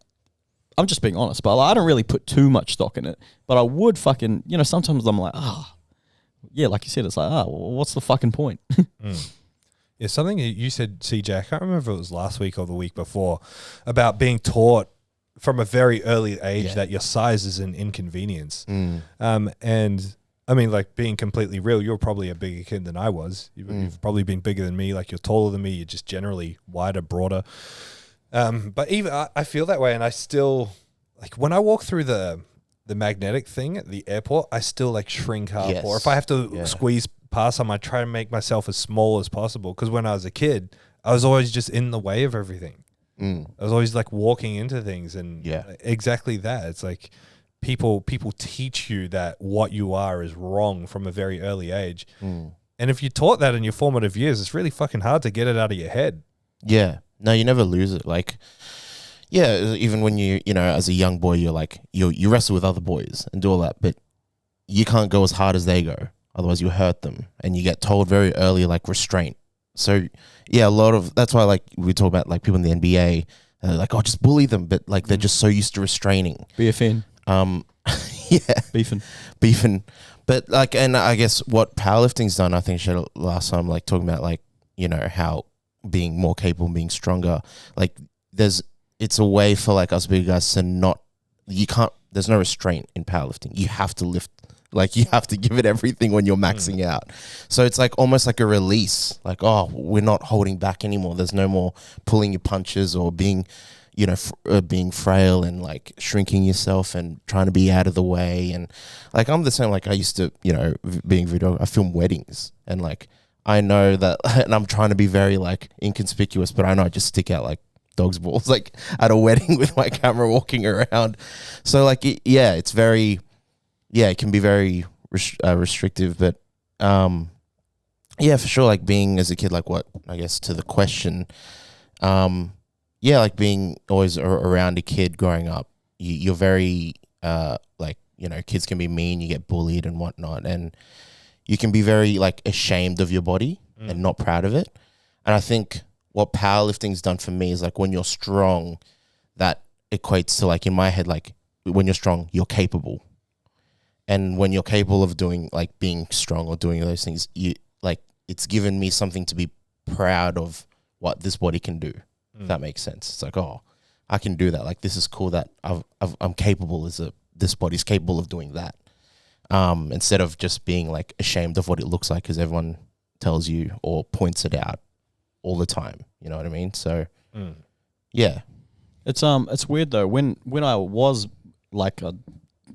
I'm just being honest, but I don't really put too much stock in it. But I would fucking, sometimes I'm like, yeah, like you said, it's like, well, what's the fucking point? Yeah, something you said, CJ, I can't remember if it was last week or the week before, about being taught from a very early age that your size is an inconvenience. And I mean, like being completely real, you're probably a bigger kid than I was. You've probably been bigger than me. Like you're taller than me. You're just generally wider, broader. But even I feel that way, and I still, like when I walk through the magnetic thing at the airport, I still like shrink up, or if I have to squeeze past them, I try to make myself as small as possible. Because when I was a kid, I was always just in the way of everything. I was always like walking into things, and exactly that. It's like people teach you that what you are is wrong from a very early age, and if you're taught that in your formative years, it's really fucking hard to get it out of your head. Yeah, no, you never lose it. Like, yeah, even when you as a young boy, you're like you wrestle with other boys and do all that, but you can't go as hard as they go, otherwise you hurt them, and you get told very early like restraint. So yeah, that's why like we talk about like people in the NBA, like, oh, just bully them, but like they're just so used to restraining. BFN. Beefing. But like, and I guess what powerlifting's done, I think last time, like talking about like, how being more capable, being stronger, like it's a way for like us big guys to there's no restraint in powerlifting. You have to lift, like you have to give it everything when you're maxing out. So it's like almost like a release, like, oh, we're not holding back anymore. There's no more pulling your punches or being, being frail and like shrinking yourself and trying to be out of the way. And like, I'm the same. Like I used to, being video, I film weddings, and like, I know that, and I'm trying to be very like inconspicuous, but I know I just stick out like dog's balls, like at a wedding with my camera walking around. So like, it's very, it can be very restrictive, but for sure. Like being as a kid, like what, I guess to the question, like being always around a kid growing up, you're very, kids can be mean, you get bullied and whatnot. And you can be very like ashamed of your body and not proud of it. And I think what powerlifting's done for me is like when you're strong, that equates to like in my head, like when you're strong, you're capable. And when you're capable of doing like being strong or doing those things, it's given me something to be proud of what this body can do. If that makes sense. It's like, oh, I can do that. Like this is cool that I'm capable this body's capable of doing that. Instead of just being like ashamed of what it looks like because everyone tells you or points it out all the time. You know what I mean? So, yeah. It's weird though. When I was like, when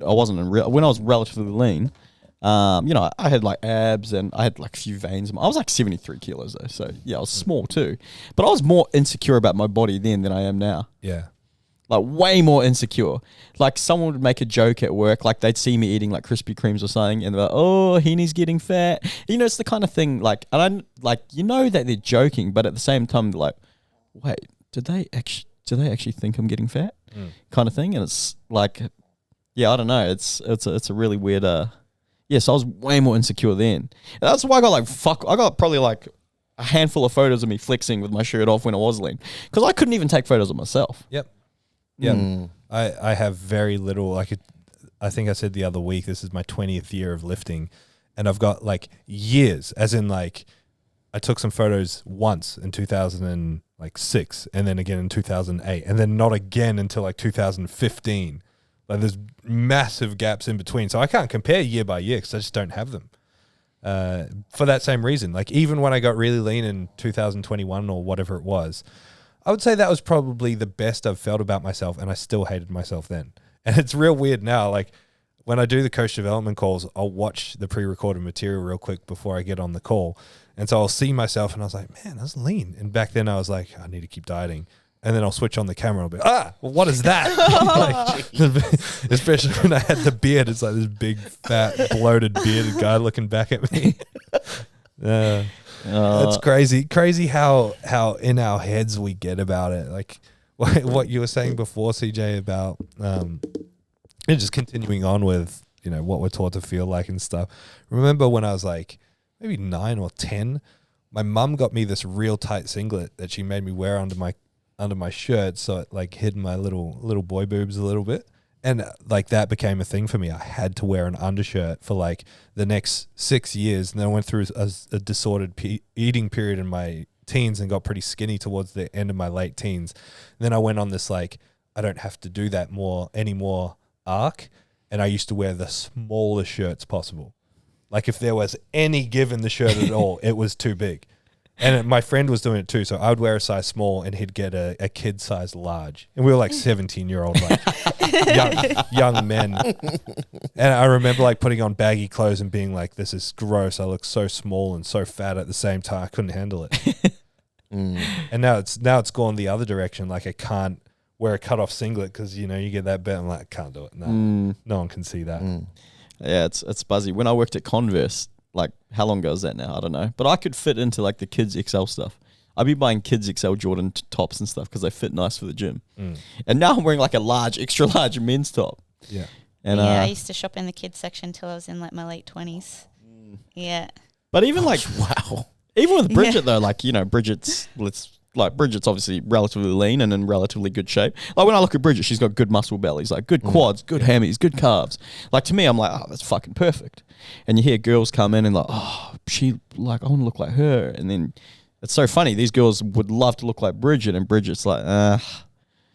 I was relatively lean, I had like abs and I had like a few veins. I was like 73 kilos though. So yeah, I was small too, but I was more insecure about my body then than I am now. Yeah. Like way more insecure. Like someone would make a joke at work, like they'd see me eating like Krispy Kremes or something, and they're like, "Oh, Henny's getting fat." It's the kind of thing like, and I like that they're joking, but at the same time, they're like, "Wait, do they actually think I'm getting fat?" Kind of thing, and it's like, yeah, I don't know. It's a really weird. So I was way more insecure then. And that's why I got probably like a handful of photos of me flexing with my shirt off when I was lean, because I couldn't even take photos of myself. Yep. Yeah, I have very little. I think I said the other week, this is my 20th year of lifting, and I've got like years. As in, like, I took some photos once in 2006, and then again in 2008, and then not again until like 2015. Like, there's massive gaps in between, so I can't compare year by year because I just don't have them. For that same reason, like even when I got really lean in 2021 or whatever it was, I would say that was probably the best I've felt about myself, and I still hated myself then. And it's real weird now. Like when I do the coach development calls, I'll watch the pre-recorded material real quick before I get on the call. And so I'll see myself and I was like, man, I was lean. And back then I was like, I need to keep dieting. And then I'll switch on the camera and I'll be, well, what is that? Like, especially when I had the beard. It's like this big, fat, bloated, bearded guy looking back at me. It's crazy how in our heads we get about it. Like what you were saying before, CJ, about just continuing on with what we're taught to feel like and stuff. Remember when I was like maybe 9 or 10, my mum got me this real tight singlet that she made me wear under my shirt, so it like hid my little boy boobs a little bit. And like that became a thing for me. I had to wear an undershirt for like the next 6 years. And then I went through a disordered eating period in my teens and got pretty skinny towards the end of my late teens. And then I went on this like, I don't have to do that anymore arc. And I used to wear the smallest shirts possible. Like if there was any give in the shirt at all, it was too big. And my friend was doing it too, so I would wear a size small and he'd get a kid size large. And we were like 17-year-old like young men. And I remember like putting on baggy clothes and being like, this is gross. I look so small and so fat at the same time. I couldn't handle it. And now it's gone the other direction. Like I can't wear a cut off singlet because you get that bit. I'm like, I can't do it. No, no one can see that. Yeah, it's buzzy. When I worked at Converse, like how long ago is that now? I don't know. But I could fit into like the kids XL stuff. I'd be buying kids XL Jordan tops and stuff because they fit nice for the gym. And now I'm wearing like a large, extra large men's top. Yeah. And I used to shop in the kids section till I was in like my late 20s. Yeah. But even like, wow. Even with Bridget though, like, Bridget's obviously relatively lean and in relatively good shape. Like when I look at Bridget, she's got good muscle bellies, like good quads, good hammies, good calves. Like to me, I'm like, oh, that's fucking perfect. And you hear girls come in and like, oh, I want to look like her. And then it's so funny. These girls would love to look like Bridget, and Bridget's like,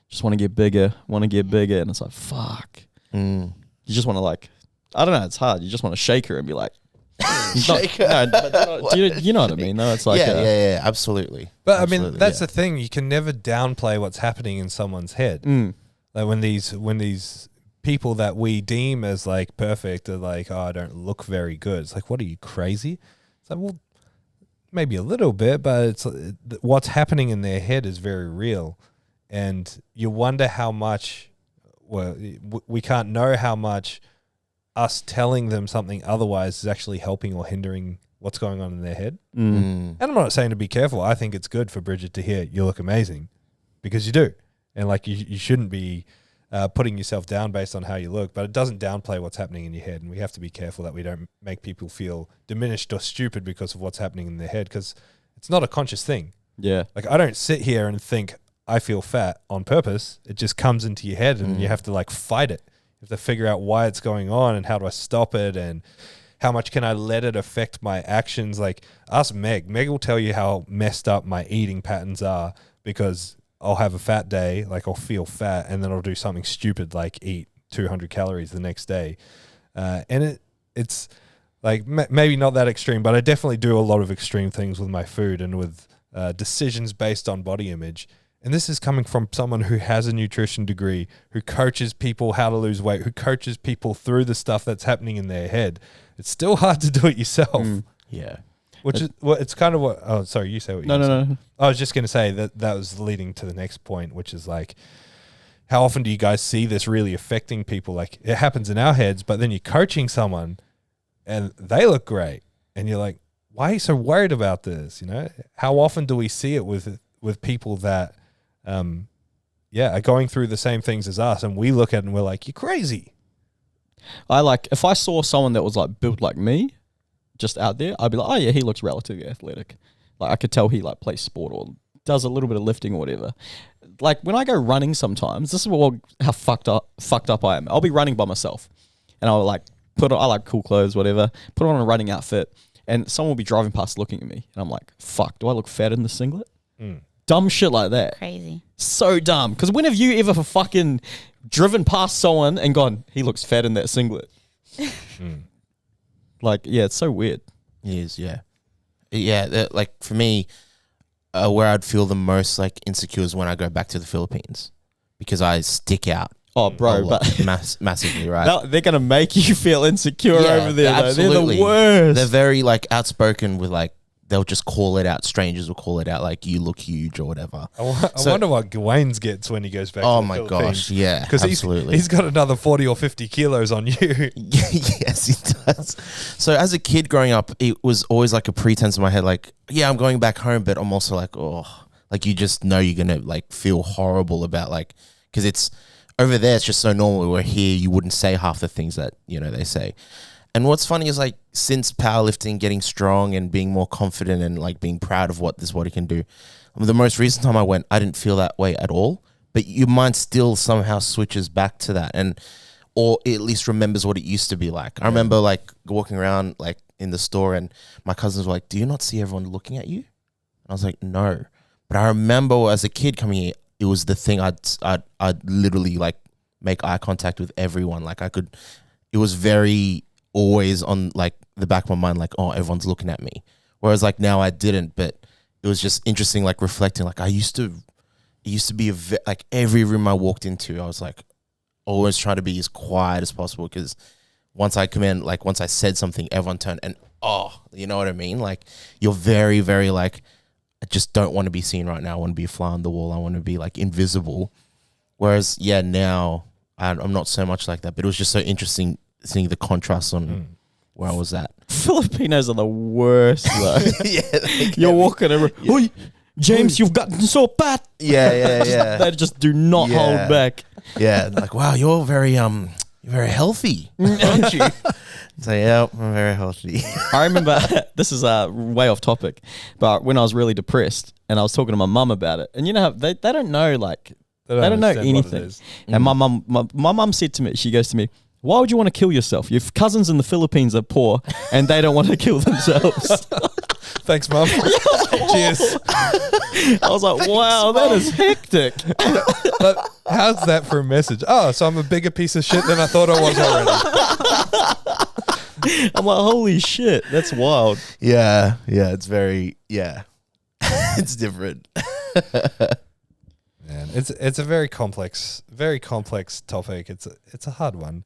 just want to get bigger. And it's like, fuck. You just want to like, I don't know, it's hard. You just want to shake her and be like, But you know what I mean, though? It's like yeah, absolutely. But I Absolutely, mean, that's the thing. You can never downplay what's happening in someone's head. Like when these people that we deem as like perfect are like, oh, I don't look very good. It's like, what are you, crazy? It's like, well, maybe a little bit, but it's what's happening in their head is very real, and you wonder how much. Well, we can't know how much us telling them something otherwise is actually helping or hindering what's going on in their head. And I'm not saying to be careful. I think it's good for Bridget to hear you look amazing, because you do, and like you shouldn't be putting yourself down based on how you look, but it doesn't downplay what's happening in your head, and we have to be careful that we don't make people feel diminished or stupid because of what's happening in their head, because it's not a conscious thing. Yeah. Like I don't sit here and think I feel fat on purpose. It just comes into your head, and you have to like fight it. You have to figure out why it's going on and how do I stop it, and how much can I let it affect my actions. Like ask Meg. Meg will tell you how messed up my eating patterns are, because I'll have a fat day, like I'll feel fat, and then I'll do something stupid like eat 200 calories the next day. And it's like maybe not that extreme, but I definitely do a lot of extreme things with my food and with decisions based on body image. And this is coming from someone who has a nutrition degree, who coaches people how to lose weight, who coaches people through the stuff that's happening in their head. It's still hard to do it yourself. Yeah. Which is it's kind of what. Oh, sorry. You say what you. No. I was just going to say that was leading to the next point, which is like, how often do you guys see this really affecting people? Like it happens in our heads, but then you're coaching someone, and they look great, and you're like, why are you so worried about this? You know, how often do we see it with people that, are going through the same things as us, and we look at it and we're like, you're crazy. If I saw someone that was like built like me, just out there, I'd be like, oh yeah, he looks relatively athletic. Like I could tell he like plays sport or does a little bit of lifting or whatever. Like when I go running sometimes, this is how fucked up I am. I'll be running by myself, and I'll like I like cool clothes, whatever, put on a running outfit, and someone will be driving past looking at me, and I'm like, fuck, do I look fat in the singlet? Dumb shit like that. Crazy. So dumb. Because when have you ever fucking driven past someone and gone, he looks fat in that singlet? Like, yeah, it's so weird. It is, yeah. Yeah, like for me, where I'd feel the most like insecure is when I go back to the Philippines, because I stick out. Oh, bro, but massively, right? No, they're gonna make you feel insecure over there. Absolutely. They're the worst. They're very like outspoken with like, they'll just call it out. Strangers will call it out like, you look huge or whatever. I wonder what Gawain's gets when he goes back to the Philippines. Gosh, yeah, because he's got another 40 or 50 kilos on you. Yes, he does. So as a kid growing up, it was always like a pretense in my head, like, yeah, I'm going back home, but I'm also like, oh, like you just know you're going to like feel horrible about like, because it's over there, it's just so normal, where here you wouldn't say half the things that, you know, they say. And what's funny is like, since powerlifting, getting strong and being more confident and like being proud of what this body can do, the most recent time I went, I didn't feel that way at all. But your mind still somehow switches back to that, and or at least remembers what it used to be like. I remember like walking around like in the store, and my cousins were like, "Do you not see everyone looking at you?" And I was like, "No." But I remember as a kid coming here, it was the thing I'd literally like make eye contact with everyone. Like it was very always on like the back of my mind, like, oh, everyone's looking at me. Whereas like now I didn't, but it was just interesting, like reflecting, like it used to be like every room I walked into, I was like always trying to be as quiet as possible, because once I said something, everyone turned and, oh, you know what I mean? Like you're very, very like, I just don't want to be seen right now. I want to be a fly on the wall. I want to be like invisible. Whereas, yeah, now I'm not so much like that, but it was just so interesting seeing the contrast on where I was at. Filipinos are the worst, though. Yeah, you're walking around. Yeah. Oi, James, you've gotten so fat. Yeah. They just do not hold back. Yeah, like, wow, you're very healthy, aren't you? So yeah, I'm very healthy. I remember, this is way off topic, but when I was really depressed and I was talking to my mum about it, and you know how they don't know, like they don't know anything. And my mum said to me, she goes to me, why would you want to kill yourself? Your cousins in the Philippines are poor and they don't want to kill themselves. Thanks, Mum. Cheers. I was like, wow, that is hectic. But how's that for a message? Oh, so I'm a bigger piece of shit than I thought I was already. I'm like, holy shit, that's wild. Yeah, it's very it's different. Man, it's a very complex topic. It's a hard one.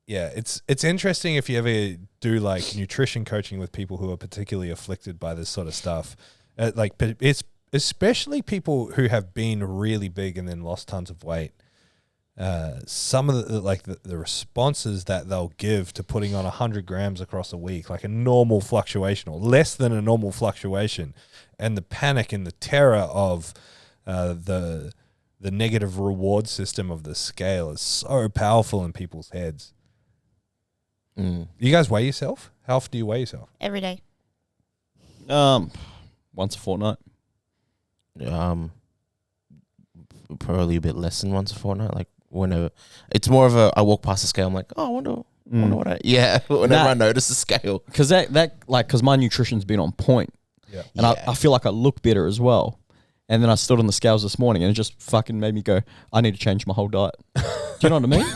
It's interesting if you ever do like nutrition coaching with people who are particularly afflicted by this sort of stuff. It's especially people who have been really big and then lost tons of weight. Some of the responses that they'll give to putting on 100 grams across a week, like a normal fluctuation or less than a normal fluctuation, and the panic and the terror of the negative reward system of the scale is so powerful in people's heads. You guys weigh yourself? How often do you weigh yourself? Every day. Once a fortnight. Probably a bit less than once a fortnight. Like whenever it's more of a, I walk past the scale. I'm like, oh, I wonder what I. Yeah, whenever I notice the scale, because because my nutrition's been on point. Yeah, and I feel like I look better as well. And then I stood on the scales this morning, and it just fucking made me go, I need to change my whole diet. Do you know what I mean?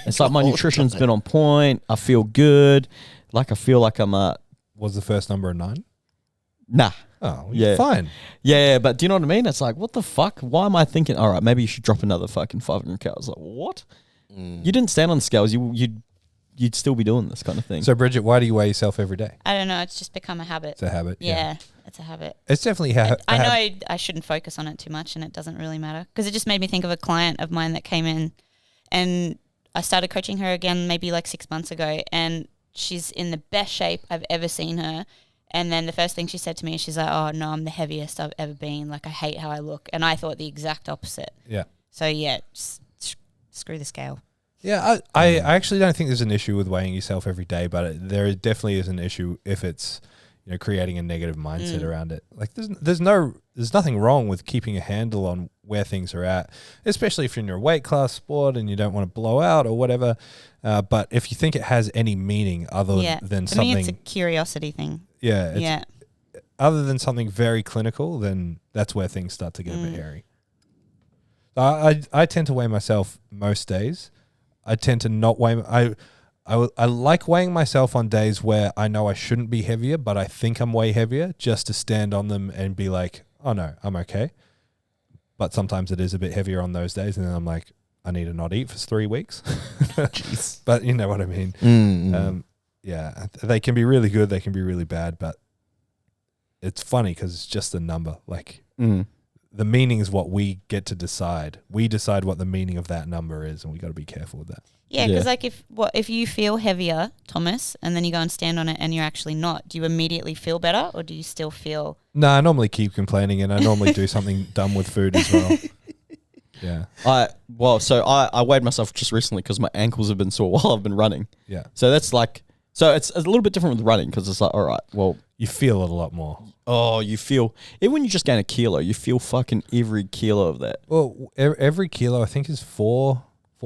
It's like my nutrition's been on point. I feel good. Like I feel like I'm Was the first number a 9? Nah. Oh, yeah. Fine. Yeah, but do you know what I mean? It's like, what the fuck? Why am I thinking, all right, maybe you should drop another fucking 500 calories? Like, what? You didn't stand on the scales. You'd still be doing this kind of thing. So, Bridget, why do you weigh yourself every day? I don't know. It's just become a habit. It's a habit. Yeah, it's a habit. It's definitely I know I shouldn't focus on it too much, and it doesn't really matter, because it just made me think of a client of mine that came in, and I started coaching her again maybe like 6 months ago, and she's in the best shape I've ever seen her. And then the first thing she said to me, she's like, oh, no, I'm the heaviest I've ever been. Like, I hate how I look. And I thought the exact opposite. Yeah. So, yeah, screw the scale. Yeah, I actually don't think there's an issue with weighing yourself every day, but there definitely is an issue if it's, creating a negative mindset around it. Like, there's nothing wrong with keeping a handle on where things are at, especially if you're in your weight class sport and you don't want to blow out or whatever. But if you think it has any meaning other than For something, me, it's a curiosity thing. Yeah. Other than something very clinical, then that's where things start to get a bit hairy. I tend to weigh myself most days. I tend to not weigh. I like weighing myself on days where I know I shouldn't be heavier, but I think I'm way heavier, just to stand on them and be like, oh no, I'm okay. But sometimes it is a bit heavier on those days, and then I'm like, I need to not eat for 3 weeks. Jeez. But you know what I mean. Yeah, they can be really good, they can be really bad, but it's funny because it's just a number. Like the meaning is what we get to decide. We decide what the meaning of that number is, and we got to be careful with that. Yeah, because like if you feel heavier, Thomas, and then you go and stand on it and you're actually not, do you immediately feel better, or do you still feel? No, I normally keep complaining, and I normally do something dumb with food as well. Yeah. I weighed myself just recently because my ankles have been sore while I've been running. Yeah. So that's like, so it's a little bit different with running, because it's like, all right, well, you feel it a lot more. Oh, you feel, even when you just gain a kilo, you feel fucking every kilo of that. Well, every kilo I think is 4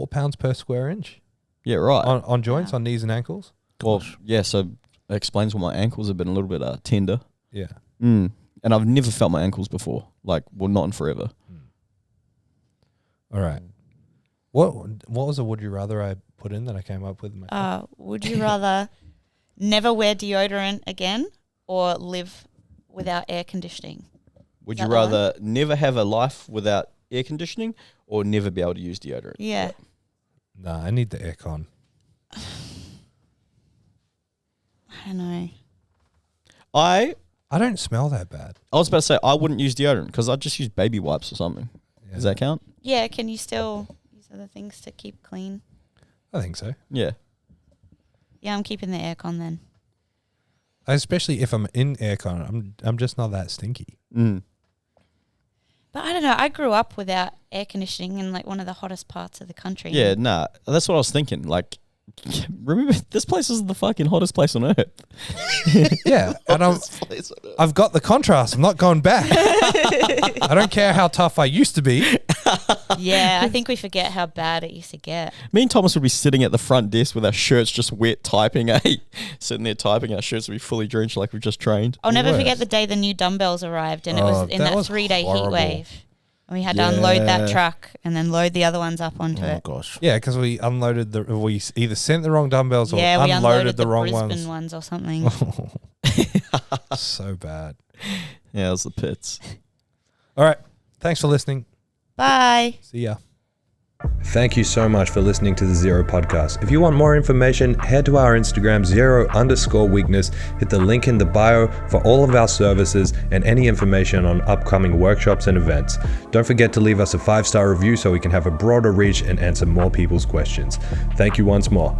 pounds per square inch. Yeah, right. On joints, on knees and ankles. Well, yeah, so it explains why my ankles have been a little bit tender. Yeah. And I've never felt my ankles before. Like, well, not in forever. All right. What was a would you rather I put in that I came up with? Would you rather never wear deodorant again or live without air conditioning? Would you rather never have a life without air conditioning or never be able to use deodorant? Yeah. Nah, I need the aircon. I don't know. I don't smell that bad. I was about to say I wouldn't use deodorant because I'd just use baby wipes or something. Yeah. Does that count? Yeah, can you still use other things to keep clean? I think so. Yeah. Yeah, I'm keeping the aircon then. Especially if I'm in aircon, I'm just not that stinky. But I don't know. I grew up without air conditioning in like one of the hottest parts of the country. Yeah, nah. That's what I was thinking. Like, remember, this place is the fucking hottest place on earth. Yeah, and I've got the contrast. I'm not going back. I don't care how tough I used to be. Yeah, I think we forget how bad it used to get. Me and Thomas would be sitting at the front desk with our shirts just wet, typing. Sitting there typing. Our shirts would be fully drenched like we've just trained. I'll never forget the day the new dumbbells arrived, and it was in that 3-day heat wave. We had to unload that truck and then load the other ones up onto Oh it. gosh. Yeah, because we we either sent the wrong dumbbells or We unloaded unloaded the wrong Brisbane ones. ones or something. So bad. Yeah, it was the pits. All right. Thanks for listening. Bye. See ya. Thank you so much for listening to the ZeroW Podcast. If you want more information, head to our Instagram, ZeroW_weakness. Hit the link in the bio for all of our services and any information on upcoming workshops and events. Don't forget to leave us a 5-star review so we can have a broader reach and answer more people's questions. Thank you once more.